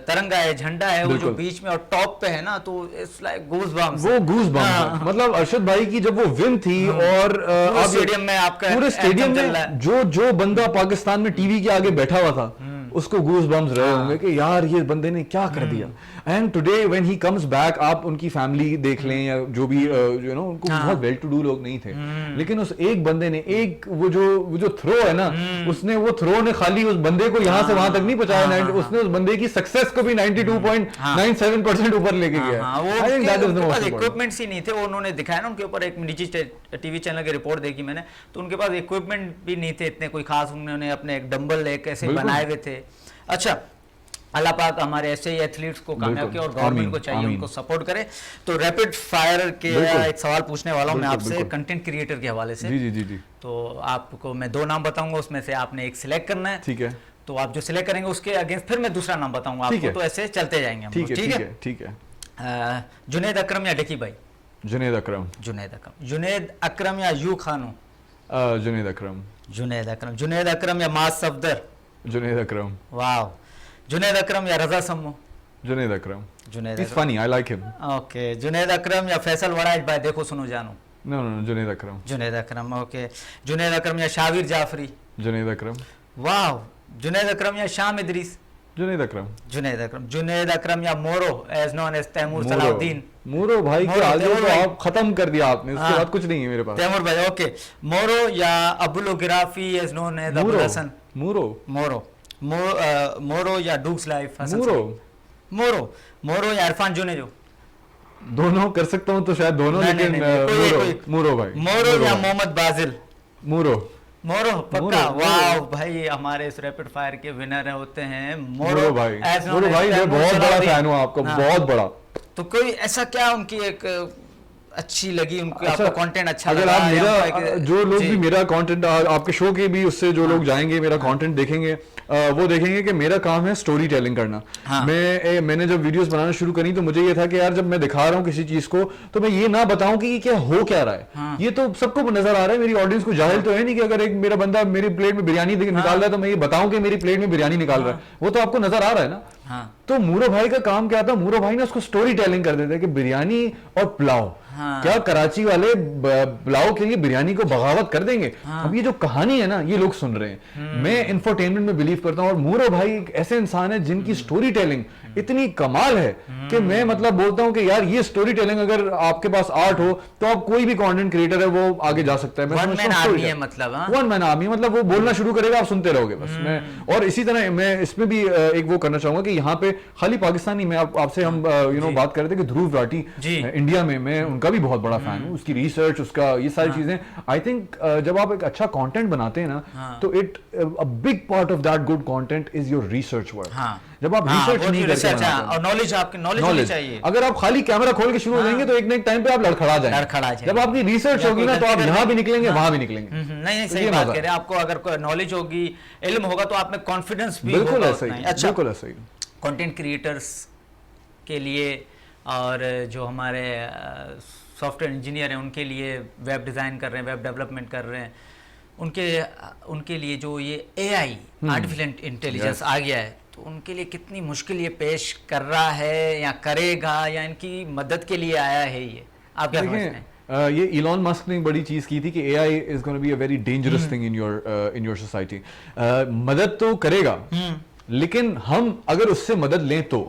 तिरंगा है, झंडा है, वो जो बीच में और टॉप पे है ना, तो इट्स लाइक गूज़बम्प्स। वो गूज़बम्प्स मतलब अरशद भाई की जब वो विन थी, और स्टेडियम में आपका पूरे स्टेडियम में जो बंदा पाकिस्तान में टीवी के आगे बैठा हुआ था, उसको गूज़बम्प्स रहे होंगे कि यार ये बंदे ने क्या कर दिया। And today when he comes back, आप उनकी फैमिली देख लें या जो भी यू नो, उनको बहुत वेल टू डू लोग नहीं थे, लेकिन उस एक बंदे ने एक वो जो थ्रो है ना, उसने वो थ्रो ने खाली उस बंदे को यहां से वहां तक नहीं पहुंचाया, उसने उस बंदे की सक्सेस को भी 92.97% ऊपर लेके गया। I think that is the most equipments ही नहीं थे। उन्होंने दिखाया ना, उनके ऊपर एक निजी टीवी चैनल की रिपोर्ट देखी मैंने, तो उनके पास इक्विपमेंट भी नहीं थे इतने कोई खास। उन्होंने अपने एक डंबल एक ऐसे बनाए हुए थे। अच्छा, अल्लाह पाक हमारे ऐसे ही एथलीट्स को कामयाब किया, और गवर्नमेंट को चाहिए उनको सपोर्ट करे। तो रैपिड फायर के एक सवाल पूछने वाला हूं मैं आपसे, कंटेंट क्रिएटर के हवाले से। जी। तो आपको मैं 2 नाम बताऊंगा, उसमें से आपने एक सिलेक्ट करना है। ठीक है। तो आप जो सिलेक्ट करेंगे उसके अगेंस्ट फिर मैं दूसरा नाम बताऊंगा आपको, तो ऐसे चलते जाएंगे हम। ठीक है। जुनैद अकरम या डिकी भाई? जुनैद अकरम। जुनैद अकरम या यू खानो? जुनैद अकरम। जुनैद अकरम या मास सफदर? जुनैद अकरम। वाह। जुनैद अकरम या रजा सम्मो? जुनैद अकरम। He's funny, I like him. Okay. Junaid Akram या फैसल वड़ाइज भाई देखो सुनो जानो? No, जुनैद अकरम। ओके। जुनैद अकरम या शाबिर जाफरी? जुनैद अकरम। वाह। जुनैद अकरम या शाम इदरीस? जुनैद अकरम। जुनैद अकरम या Moro as known as Taimoor Salahuddin? Moro भाई के आगे तो आप खत्म कर दिया आपने, उसके बाद कुछ नहीं है मेरे पास। तैमूर भाई। ओके। मोरो या अब्दुल गिराफी as known as Abul Hasan? मोरो या डूक्स लाइफ? मोरो या इरफान जुनेजो? दोनों कर सकता हूं तो शायद दोनों, लेकिन मोरो भाई। मोरो या मोहम्मद बाजिल? मोरो पक्का। वाह भाई, हमारे इस रैपिड फायर के विनर होते हैं मोरो भाई। मैं बहुत बड़ा फैन हूं आपका, बहुत बड़ा। तो कोई ऐसा क्या उनकी एक अच्छी लगी उनको? आपका कंटेंट अच्छा अगर लगा? आप मेरा जो लोग भी मेरा कंटेंट आपके शो के भी उससे जो लोग जाएंगे मेरा कंटेंट देखेंगे, वो देखेंगे कि मेरा काम है स्टोरी टेलिंग करना। मैंने जब वीडियोस बनाना शुरू करी तो मुझे ये था कि यार जब मैं दिखा रहा हूँ किसी चीज को, तो मैं ये ना बताऊं कि ये क्या हो क्या रहा है। ये तो सबको नजर आ रहा है, मेरी ऑडियंस को जाहिल तो है नहीं कि अगर एक मेरा बंदा मेरी प्लेट में बिरयानी निकाल रहा है तो मैं ये बताऊं कि मेरी प्लेट में बिरयानी निकाल रहा है। वो तो आपको नजर आ रहा है ना। तो मूरो भाई का काम क्या था? मूरो भाई ने उसको स्टोरी टेलिंग कर देते कि बिरयानी और पुलाव, क्या कराची वाले पुलाव के लिए बिरयानी को बगावत कर देंगे? अब ये जो कहानी है ना, ये लोग सुन रहे हैं। मैं इंफोटेनमेंट में बिलीव करता हूं, और मूरो भाई एक ऐसे इंसान है जिनकी स्टोरी टेलिंग इतनी कमाल है कि मैं मतलब बोलता हूं कि यार ये स्टोरी टेलिंग अगर आपके पास आर्ट हो तो आप कोई भी कंटेंट क्रिएटर है वो आगे जा सकता है। वन मैन आर्मी है मतलब। वन मैन आर्मी मतलब वो बोलना शुरू करेगा, आप सुनते रहोगे बस। मैं और इसी तरह मैं इसमें भी एक वो करना चाहूंगा कि यहाँ पे खाली पाकिस्तानी, मैं आपसे हम बात कर रहे थे कि ध्रुव राठी इंडिया में, मैं उनका भी बहुत बड़ा फैन हूँ। उसकी रिसर्च, उसका ये सारी चीजें, आई थिंक जब आप एक अच्छा कंटेंट बनाते हैं ना, तो a big part of that good content is your research work. जब आप रिसर्च नहीं करते और नॉलेज, आपकी नॉलेज होनी चाहिए। अगर आप खाली कैमरा खोल के शुरू हो जाएंगे तो एक ना एक टाइम पे आप लड़खड़ा जाएंगे। जब आपकी रिसर्च होगी ना तो आप यहाँ भी निकलेंगे, वहां भी निकलेंगे। नहीं, सही बात कह रहे हैं। आपको अगर नॉलेज होगी, इल्म होगा, तो आप में कॉन्फिडेंस भी होगा। बिल्कुल ऐसा ही। अच्छा, बिल्कुल ऐसा ही। कंटेंट क्रिएटर्स के लिए और जो हमारे सॉफ्टवेयर इंजीनियर हैं उनके लिए, वेब डिज़ाइन कर रहे हैं, वेब डेवलपमेंट कर रहे हैं, उनके लिए जो ये AI आर्टिफिशियल इंटेलिजेंस आ गया है, तो उनके लिए कितनी मुश्किल ये पेश कर रहा है या करेगा, या इनकी मदद के लिए आया है ये, आप क्या समझते हैं? ये इलॉन मस्क ने बड़ी चीज की थी कि AI is gonna be a very dangerous thing in your society. मदद तो करेगा, लेकिन हम अगर उससे मदद लें तो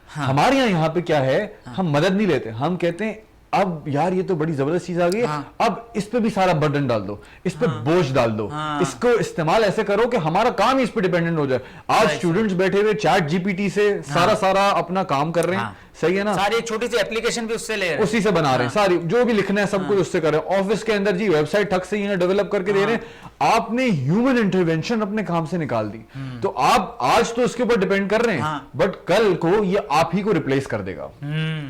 हमारे यहाँ पे क्या है, हम मदद नहीं लेते, हम कहते हैं अब यार ये तो बड़ी जबरदस्त चीज आ गई है, अब इस पे भी सारा बर्डन डाल दो, इस पे बोझ डाल दो, इसको इस्तेमाल ऐसे करो कि हमारा काम ही इस पे डिपेंडेंट हो जाए। आज स्टूडेंट्स बैठे हुए चैट जीपीटी से सारा अपना काम कर रहे हैं, सही है ना, सारी छोटी सी एप्लीकेशन भी उससे ले रहे हैं, उसी से बना रहे हैं, सारी जो भी लिखना है सब कुछ उससे कर रहे हैं। ऑफिस के अंदर जी वेबसाइट ठग से ही डेवलप करके दे रहे हैं। आपने ह्यूमन इंटरवेंशन अपने काम से निकाल दी, तो आप आज तो उसके ऊपर डिपेंड कर रहे हैं, बट कल को ये आप ही को रिप्लेस कर देगा,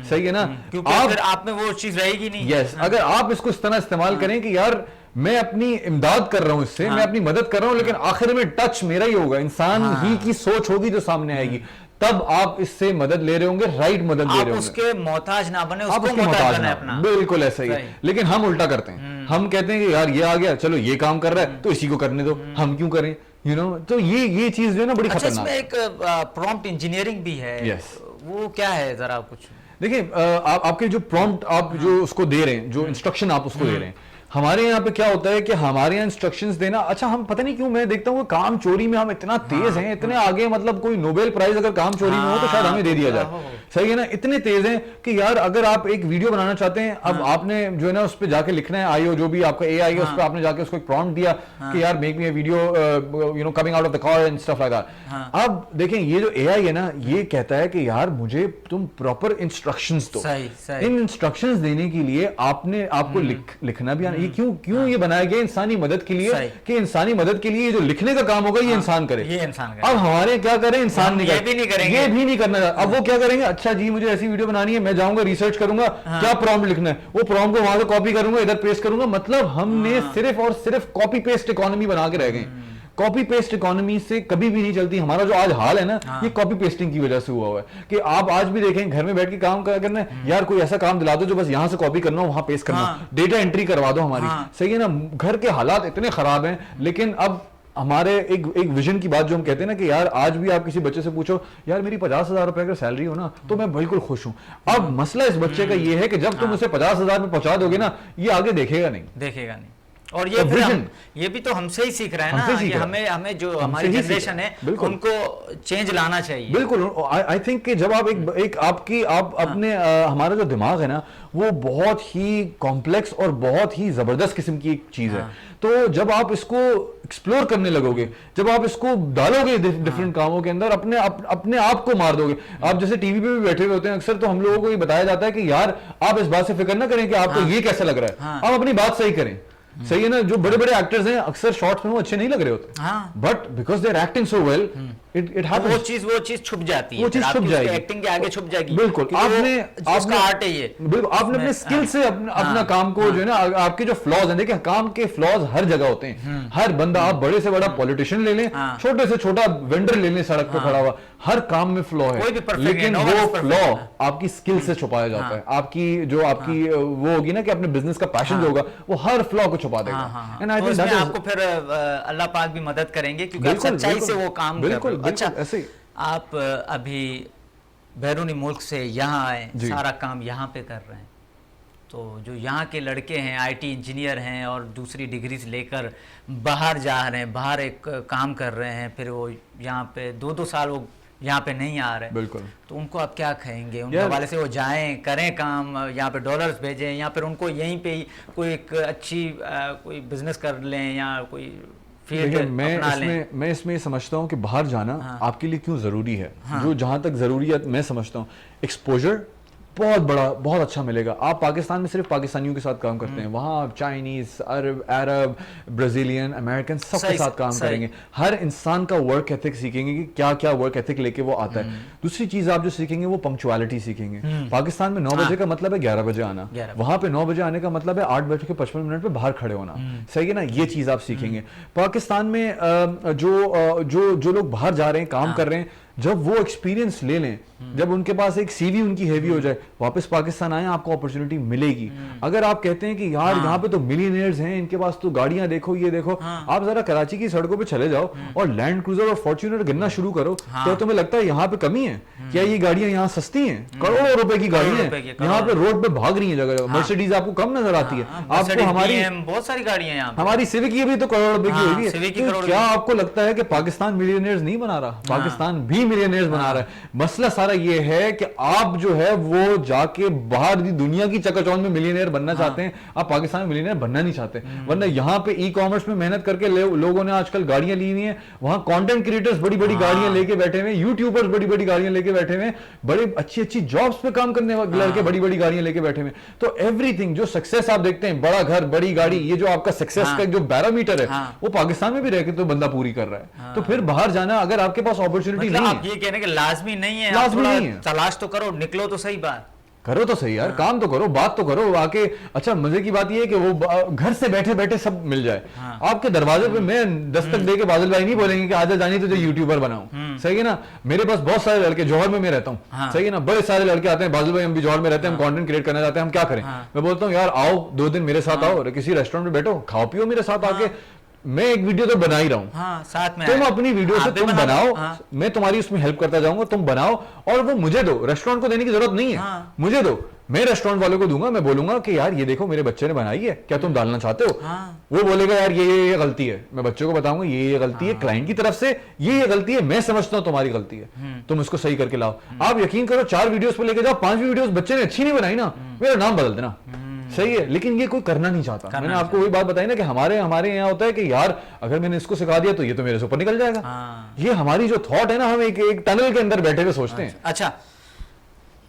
सही है ना, क्योंकि फिर आप में वो चीज रहेगी नहीं। यस, अगर आप इसको इस तरह इस्तेमाल करें कि यार मैं अपनी इमदाद कर रहा हूं इससे, मैं अपनी मदद कर रहा हूं, लेकिन आखिर में टच मेरा ही होगा, इंसान ही की सोच होगी जो सामने आएगी, तब आप इससे मदद ले रहे होंगे, राइट मदद ले रहे होंगे, उसके मोहताज ना बने, आप उसको मोहताज बने अपना। बिल्कुल ऐसा ही है। लेकिन हम उल्टा करते हैं, हम कहते हैं कि यार ये आ गया, चलो ये काम कर रहा है तो इसी को करने दो, हम क्यों करें, यू नो। तो ये चीज जो है ना बड़ी खतरनाक है। इसमें एक प्रॉम्प्ट इंजीनियरिंग भी है, वो क्या है जरा कुछ देखिए, आपके जो प्रॉम्प्ट आप जो उसको दे रहे हैं, जो इंस्ट्रक्शन आप उसको दे रहे हैं, हमारे यहाँ पे क्या होता है कि हमारे यहाँ इंस्ट्रक्शंस देना, अच्छा हम पता नहीं क्यों मैं देखता हूँ काम चोरी में हम इतना तेज हैं, इतने आगे, मतलब कोई नोबेल प्राइज अगर काम चोरी में हो तो शायद हमें दे दिया जाए, सही है ना, इतने तेज हैं कि यार अगर आप एक वीडियो बनाना चाहते हैं, अब आपने जो है ना उस पर जाके लिखना है, आईओ जो भी आपका एआई है उस पर आपने जाके उसको एक प्रॉम्प्ट दिया कि यार make me a video you know coming out of the car and stuff like that. अब देखें ये जो एआई है ना, ये कहता है कि यार मुझे तुम प्रॉपर इंस्ट्रक्शंस दो, इन इंस्ट्रक्शंस देने के लिए आपको लिखना भी आना। ये क्यों ये बनाया गया इंसानी मदद के लिए, कि इंसानी मदद के लिए जो लिखने का काम होगा ये इंसान करे, अब हमारे क्या करें, इंसान नहीं करेंगे, ये भी नहीं करना। अब वो क्या करेंगे, अच्छा जी मुझे ऐसी वीडियो बनानी है, मैं जाऊंगा रिसर्च करूंगा क्या प्रॉम्प्ट लिखना है, वो प्रॉम्प्ट को वहां से कॉपी करूंगा, इधर पेस्ट करूंगा, मतलब हमने सिर्फ और सिर्फ कॉपी पेस्ट इकोनॉमी बना के रह गए। कॉपी पेस्ट इकोनॉमी से कभी भी नहीं चलती। हमारा जो आज हाल है ना, ये कॉपी पेस्टिंग की वजह से हुआ है कि आप आज भी देखें घर में बैठ के काम करना है, यार कोई ऐसा काम दिला दो जो बस यहां से कॉपी करना, वहां पेस्ट करना, डेटा एंट्री करवा दो हमारी, सही है ना। घर के हालात इतने खराब हैं, लेकिन अब हमारे एक विजन की बात जो हम कहते हैं ना कि यार आज भी आप किसी बच्चे से पूछो यार मेरी 50,000 रुपए अगर सैलरी हो ना तो मैं बिल्कुल खुश हूं। अब मसला इस बच्चे का ये है कि जब तुम उसे 50,000 में पहुंचा दोगे ना, ये आगे देखेगा नहीं। और ये भी तो हमसे ही सीख रहा है ना, कि हमें जो हमारी जनरेशन है उनको चेंज लाना चाहिए। बिल्कुल, आई थिंक कि जब आप अपने हमारा जो दिमाग है ना वो बहुत ही कॉम्प्लेक्स और बहुत ही जबरदस्त किस्म की एक चीज है, तो जब आप इसको एक्सप्लोर करने लगोगे, जब आप इसको डालोगे डिफरेंट कामों के अंदर, अपने आप को मार दोगे। आप जैसे टीवी पे भी बैठे हुए होते हैं, अक्सर तो हम लोगों को ये बताया जाता है कि यार आप इस बात से फिक्र ना करें कि आपको ये कैसा लग रहा है, आप अपनी बात सही करें, सही है ना। जो बड़े बड़े एक्टर्स हैं अक्सर शॉर्ट्स में वो अच्छे नहीं लग रहे होते, but because they are acting so well it happens, वो चीज छुप जाती है, वो चीज छुप जाएगी, एक्टिंग के आगे छुप जाएगी। बिल्कुल, आपने आर्ट है ये, बिल्कुल आपने अपने स्किल से अपना काम को जो है ना, आपके जो फ्लॉज हैं, देखिए काम के फ्लॉज हर जगह होते हैं, हर बंदा, आप बड़े से बड़ा पॉलिटिशियन ले लें, छोटे से छोटा वेंडर ले लें सड़क पे खड़ा हुआ, हर काम में फ्लॉ है, लेकिन वो फ्लॉ आपकी स्किल से छुपाया जाता है। आपकी वो होगी ना कि अपने बिजनेस का पैशन जो होगा वो हर फ्लॉ को छुपा देगा, एंड आई थिंक दैट आपको फिर अल्लाह पाक भी मदद करेंगे क्योंकि आप सच्चाई से वो काम कर रहे हो। अच्छा, ऐसे आप अभी बैरूनी मुल्क से यहाँ आए, सारा काम यहाँ पे कर रहे हैं, तो जो यहाँ के लड़के हैं आईटी इंजीनियर हैं और दूसरी डिग्रीज लेकर बाहर जा रहे हैं, बाहर एक काम कर रहे हैं, फिर वो यहाँ पे 2-2 साल वो यहाँ पे नहीं आ रहे, बिल्कुल, तो उनको आप क्या कहेंगे? उनके हवाले से वो जाएं, करें काम, यहाँ पे डॉलर्स भेजें, या फिर उनको यहीं पे ही कोई एक अच्छी कोई बिजनेस कर लें या कोई फील्ड अपना लें? मैं इसमें समझता हूँ कि बाहर जाना आपके लिए क्यों जरूरी है। जो जहां तक जरूरियत मैं समझता हूँ, एक्सपोजर बहुत अच्छा मिलेगा। आप पाकिस्तान में सिर्फ पाकिस्तानियों के साथ काम करते हैं, वहाँ आप चाइनीज, अरब, ब्राजीलियन, अमेरिकन सबके साथ काम करेंगे। हर इंसान का वर्क एथिक सीखेंगे कि क्या क्या वर्क एथिक लेके वो आता है। दूसरी चीज आप जो सीखेंगे वो पंक्चुअलिटी सीखेंगे। पाकिस्तान में 9 बजे का मतलब है 11 बजे आना, वहां पे 9 बजे आने का मतलब है 8:55 पे बाहर खड़े होना, सही है ना। ये चीज आप सीखेंगे। पाकिस्तान में जो लोग बाहर जा रहे हैं, काम कर रहे हैं, जब वो एक्सपीरियंस ले लें, जब उनके पास एक सीवी उनकी हैवी हो जाए, वापस पाकिस्तान आए, आपको अपॉर्चुनिटी मिलेगी। अगर आप कहते हैं कि यार यहाँ पे तो मिलियनियर्स हैं, इनके पास तो गाड़ियां देखो, ये देखो, आप जरा कराची की सड़कों पे चले जाओ और लैंड क्रूजर और फॉर्च्यूनर गिनना शुरू करो। क्या तुम्हें लगता है यहाँ पे कमी है? क्या ये गाड़ियां यहाँ सस्ती हैं? करोड़ों रुपए की गाड़ी है यहाँ पे, रोड पे भाग रही है जगह जगह। मर्सिडीज आपको कम नजर आती है? आपको हमारी बहुत सारी गाड़ियां यहाँ, हमारी सिविक ये भी तो करोड़ रुपए की हुई है। तो क्या आपको लगता है कि पाकिस्तान मिलियनियर्स नहीं बना रहा? पाकिस्तान भी मिलियनियर्स बना रहा है। मसला सारा ये है कि आप जो है वो जाके बाहर दुनिया की चकाचौंध में मिलियनियर बनना चाहते हैं, आप पाकिस्तान में मिलियनियर बनना नहीं चाहते। वरना यहाँ पे ई कॉमर्स में मेहनत करके लोगों ने आजकल गाड़ियां ली हुई हैं, वहां कंटेंट क्रिएटर्स बड़ी बड़ी गाड़ियां लेके बैठे हुए, यूट्यूबर्स बड़ी बड़ी गाड़ियां लेके बैठे हुए, बड़े अच्छी अच्छी जॉब्स पे काम करने वाले लड़के बड़ी बड़ी गाड़ियां लेके बैठे हुए। तो एवरीथिंग जो सक्सेस आप देखते हैं, बड़ा घर, बड़ी गाड़ी, ये जो आपका सक्सेस का जो पैरामीटर है, वो पाकिस्तान में भी रह के तो बंदा पूरी कर रहा है। तो फिर बाहर जाना, अगर आपके पास अपॉर्चुनिटी नहीं है, आप ये कहने के लाजमी नहीं है, लाजमी नहीं है, तलाश तो करो, निकलो तो सही बात, करो तो सही यार, काम तो करो, बात तो करो आके। अच्छा मजे की बात ये है कि वो घर से बैठे बैठे सब मिल जाए। आपके दरवाजे पे मैं दस्तक दे के बादल भाई नहीं बोलेंगे कि आजा जानी तुझे यूट्यूबर बनाऊं, सही है ना। मेरे पास बहुत सारे लड़के, जौहर में मैं रहता हूँ, सही है ना, बड़े सारे लड़के आते हैं, बादल भाई हम भी जौहर में रहते हैं, हम कंटेंट क्रिएट करना चाहते हैं, हम क्या करें? मैं बोलता हूँ यार आओ 2 दिन मेरे साथ आओ, किसी रेस्टोरेंट में बैठो, खाओ पियो मेरे साथ आके, मैं एक वीडियो तो बना ही रहा हूं, साथ में तुम अपनी वीडियो से तुम बनाओ, मैं तुम्हारी उसमें हेल्प करता जाऊंगा, तुम बनाओ और वो मुझे दो। रेस्टोरेंट को देने की जरूरत नहीं है, मुझे दो, मैं रेस्टोरेंट वालों को दूंगा। मैं बोलूंगा कि यार ये देखो मेरे बच्चे ने बनाई है, क्या तुम डालना चाहते हो? वो बोलेगा यार ये गलती है, मैं बच्चों को बताऊंगा ये गलती है, क्लाइंट की तरफ से ये गलती है, मैं समझता हूं तुम्हारी गलती है, तुम इसको सही करके लाओ। आप यकीन करो 4 वीडियोस पे लेके जाओ, 5वीं वीडियोस बच्चे ने अच्छी नहीं बनाई ना, मेरा नाम बदल देना, सही है। लेकिन ये कोई करना नहीं चाहता। मैंने आपको वही बात बताई ना कि हमारे यहाँ होता है कि यार अगर मैंने इसको सिखा दिया तो ये तो मेरे से ऊपर निकल जाएगा। ये हमारी जो थॉट है ना, हम एक टनल के अंदर बैठे हुए सोचते हैं। अच्छा,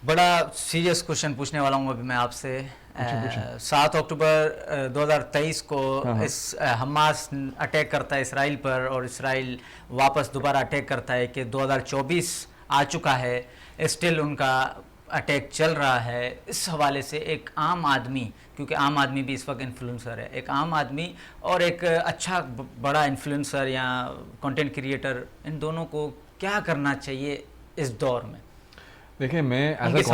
बड़ा सीरियस क्वेश्चन पूछने वाला हूँ अभी मैं आपसे। 7 अक्टूबर 2023 को इस हमास अटैक करता है इसराइल पर, और इसराइल वापस दोबारा अटैक करता है कि 2024 आ चुका है, स्टिल उनका अटैक चल रहा है। इस हवाले से एक आम आदमी, क्योंकि आम आदमी भी इस वक्त इन्फ्लुएंसर है, एक आम आदमी और एक अच्छा बड़ा इन्फ्लुएंसर या कंटेंट क्रिएटर, इन दोनों को क्या करना चाहिए इस दौर में? देखिए मैं एज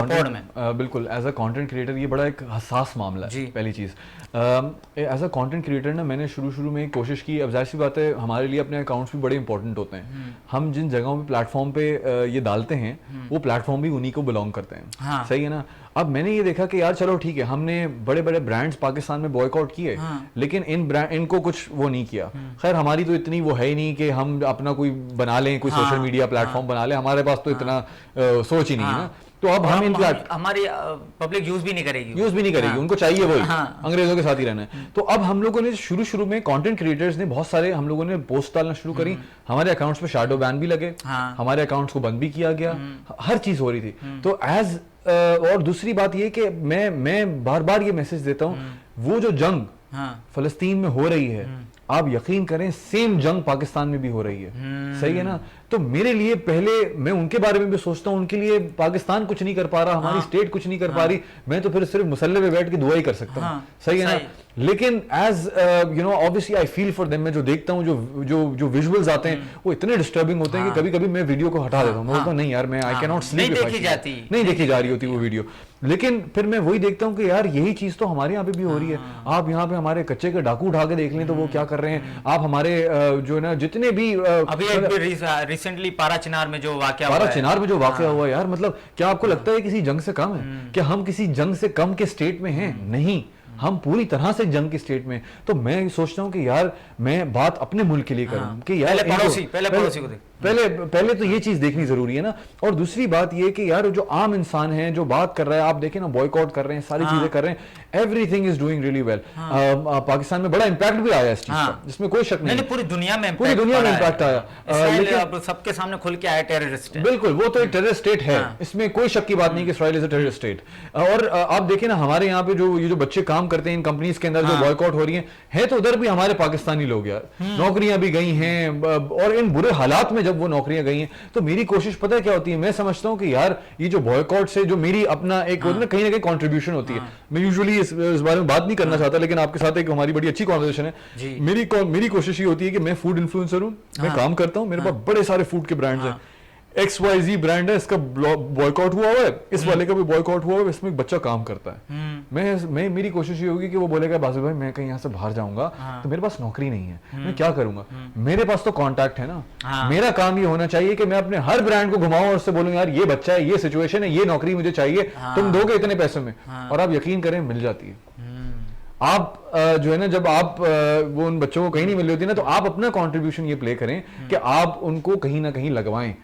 बिल्कुल एज अ कंटेंट क्रिएटर, ये बड़ा एक हसास मामला है। पहली चीज़, एज अ कंटेंट क्रिएटर ना मैंने शुरू में कोशिश की, अब जाहिर सी बात है हमारे लिए अपने अकाउंट्स भी बड़े इंपॉर्टेंट होते हैं। हम जिन जगहों पे प्लेटफॉर्म पे ये डालते हैं वो प्लेटफॉर्म भी उन्हीं को बिलोंग करते हैं, सही है ना। अब मैंने ये देखा कि यार चलो ठीक है, हमने बड़े बड़े ब्रांड्स पाकिस्तान में बॉयकॉट किए, लेकिन इनको कुछ वो नहीं किया। खैर हमारी तो इतनी वो है ही नहीं कि हम अपना कोई बना लें, कोई सोशल मीडिया प्लेटफॉर्म बना लें, हमारे पास तो इतना सोच ही नहीं है ना। तो अब हम इन हमारी पब्लिक यूज भी नहीं करेगी, उनको चाहिए वही अंग्रेजों के साथ ही रहना है। तो अब हम लोगों ने शुरू में कंटेंट क्रिएटर्स ने बहुत सारे, हम लोगों ने पोस्ट डालना शुरू करी, हमारे अकाउंट्स पे शैडो बैन भी लगे, हमारे अकाउंट्स को बंद भी किया गया, हर चीज हो रही थी। तो एज और दूसरी बात ये कि मैं बार बार ये मैसेज देता हूँ, वो जो जंग फलस्तीन में हो रही है, आप यकीन करें सेम जंग पाकिस्तान में भी हो रही है, सही है ना। तो मेरे लिए पहले मैं उनके बारे में भी सोचता हूँ, उनके लिए पाकिस्तान कुछ नहीं कर पा रहा, हमारी स्टेट कुछ नहीं कर पा रही, मैं तो फिर सिर्फ मुसल्ले पे बैठ के दुआ ही कर सकता हूँ, सही है ना। लेकिन as you know obviously I feel for them. मैं जो देखता हूँ, जो विजुअल्स आते हैं वो इतने डिस्टर्बिंग होते हैं कि कभी कभी मैं वीडियो को हटा देता हूँ। मैं बोलता हूँ नहीं यार, मैं आई कैन नॉट स्लीप, नहीं देखी जा रही होती वो वीडियो। लेकिन फिर मैं वही देखता हूँ कि यार यही चीज तो हमारे यहाँ पे भी हो रही है। आप यहाँ पे हमारे कच्चे के डाकू उठा के देख लें तो वो क्या कर रहे हैं। आप हमारे जो है ना जितने भी अभी रिसेंटली पारा चिनार में जो वाकया हुआ यार, मतलब क्या आपको लगता है किसी जंग से कम है? क्या हम किसी जंग से कम के स्टेट में हैं? नहीं, हम पूरी तरह से जंग की स्टेट में। तो मैं सोचता हूं कि यार मैं बात अपने मुल्क के लिए करूं कि यार पहले को पहले तो ये चीज देखनी जरूरी है ना। और दूसरी बात ये कि यार जो आम इंसान है जो बात कर रहा है, आप देखें ना बॉयकॉट कर रहे हैं, सारी चीजें कर रहे हैं, everything is doing really well. Pakistan में बड़ा इंपैक्ट भी आया इस चीज का, जिसमें कोई शक नहीं। पूरी दुनिया में इंपैक्ट आया, सबके सामने खुल के आया टेररिस्ट है। बिल्कुल, वो तो एक टेररिस्ट स्टेट है, इसमें कोई शक की बात नहीं कि Israel is a terrorist state. और आप देखें ना हमारे यहाँ पे जो ये जो बच्चे काम करते हैं इन कंपनीज के अंदर, जो बॉयकॉट हो रही है तो उधर भी हमारे पाकिस्तानी लोग यार, नौकरियां भी गई हैं, और इन बुरे हालात में जब वो नौकरियां गई हैं तो मेरी कोशिश पता है क्या होती है, मैं समझता हूं कि यार ये जो बॉयकॉट से जो मेरी अपना एक कहीं ना कहीं कंट्रीब्यूशन होती है। मैं यूजुअली इस बारे में बात नहीं करना चाहता, लेकिन आपके साथ एक हमारी बड़ी अच्छी कॉन्वर्सेशन है। मेरी कोशिश ये होती है कि मैं फूड इन्फ्लुएंसर हूं, मैं काम करता हूं, मेरे पास बड़े सारे फूड के ब्रांड्स हैं। XYZ ब्रांड है, इसका बॉयकॉट हुआ हुआ है, इस वाले का भी बॉयकॉट हुआ हुआ है, इसमें एक बच्चा काम करता है। मैं मेरी कोशिश ये होगी कि वो बोलेगा बासिल भाई मैं कहीं यहाँ से बाहर जाऊंगा तो मेरे पास नौकरी नहीं है, मैं क्या करूंगा? मेरे पास तो कॉन्टैक्ट है ना। मेरा काम ये होना चाहिए कि मैं अपने हर ब्रांड को घुमाऊं और उससे बोलूं यार ये बच्चा है, ये सिचुएशन है, ये नौकरी मुझे चाहिए, तुम दोगे इतने पैसे में, और आप यकीन करें मिल जाती है। आप जो है ना, जब आप वो उन बच्चों को कहीं नहीं मिल रही होती ना, तो आप अपना कंट्रीब्यूशन ये प्ले करें कि आप उनको कहीं ना कहीं लगवाएं।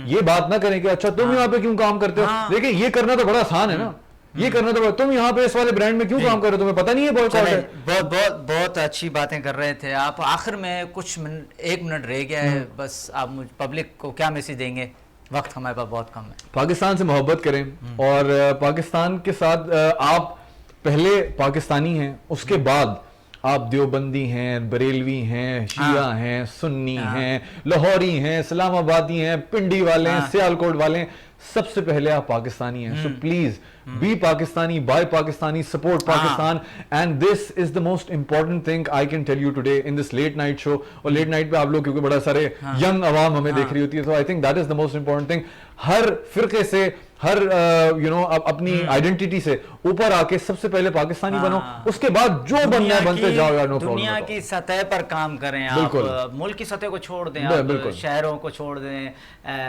ये बात ना करें कि अच्छा तुम यहाँ पे क्यों काम करते हो, देखिए ये करना तो बड़ा आसान है ना, ये करना तो तुम यहाँ पे इस वाले ब्रांड में क्यों काम कर रहे हो, तुम्हें पता नहीं है बॉयकॉट है। बहुत बहुत बहुत अच्छी बातें कर रहे थे आप। आखिर में कुछ एक मिनट रह गया है, बस आप मुझ पब्लिक को क्या मैसेज देंगे? वक्त हमारे पास बहुत कम है। पाकिस्तान से मोहब्बत करें, और पाकिस्तान के साथ आप पहले पाकिस्तानी हैं, उसके बाद आप देवबंदी हैं, बरेलवी हैं, शिया हैं, सुन्नी हैं, लाहौरी हैं, इस्लामाबादी हैं, पिंडी वाले हैं, सियालकोट वाले हैं, सबसे पहले आप पाकिस्तानी हैं। So please be Pakistani, buy Pakistani, support Pakistan, and this is the most important thing I can tell you today in this late night show. और लेट नाइट पे आप लोग क्योंकि बड़ा सारे यंग अवाम हमें देख रही होती है, तो I think that is the most important thing. हर फिरके से, हर अपनी आइडेंटिटी से ऊपर आके सबसे पहले पाकिस्तानी बनो, उसके बाद जो बनना है बनते जाओ यार, नो प्रॉब्लम। दुनिया की सतह पर काम करें आप, मुल्क की सतह को छोड़ दें, आप शहरों को छोड़ दें,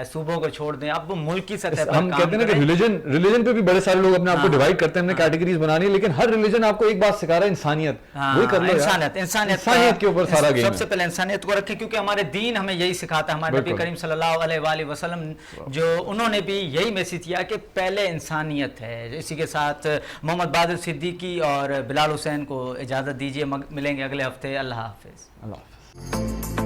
सूबों को छोड़ दें, आप मुल्क की सतह पर हम कहते हैं ना कि रिलीजन पे भी बड़े सारे लोग अपने आप को डिवाइड करते हैं, हमने कैटेगरीज बनानी, लेकिन हर रिलीजन आपको एक बात सिखा रहा है, इंसानियत। वही कर लो, इंसानियत के ऊपर सारा गेम है। सबसे पहले इंसानियत को रखें, क्योंकि हमारे दीन हमें यही सिखाता है। हमारे नबी करीम सल्लल्लाहु अलैहि वसल्लम जो उन्होंने भी यही मैसेज दिया कि पहले इंसानियत है। इसी के साथ मोहम्मद बादल सिद्दीकी और बिलाल हुसैन को इजाज़त दीजिए, मिलेंगे अगले हफ्ते। अल्लाह हाफिज़।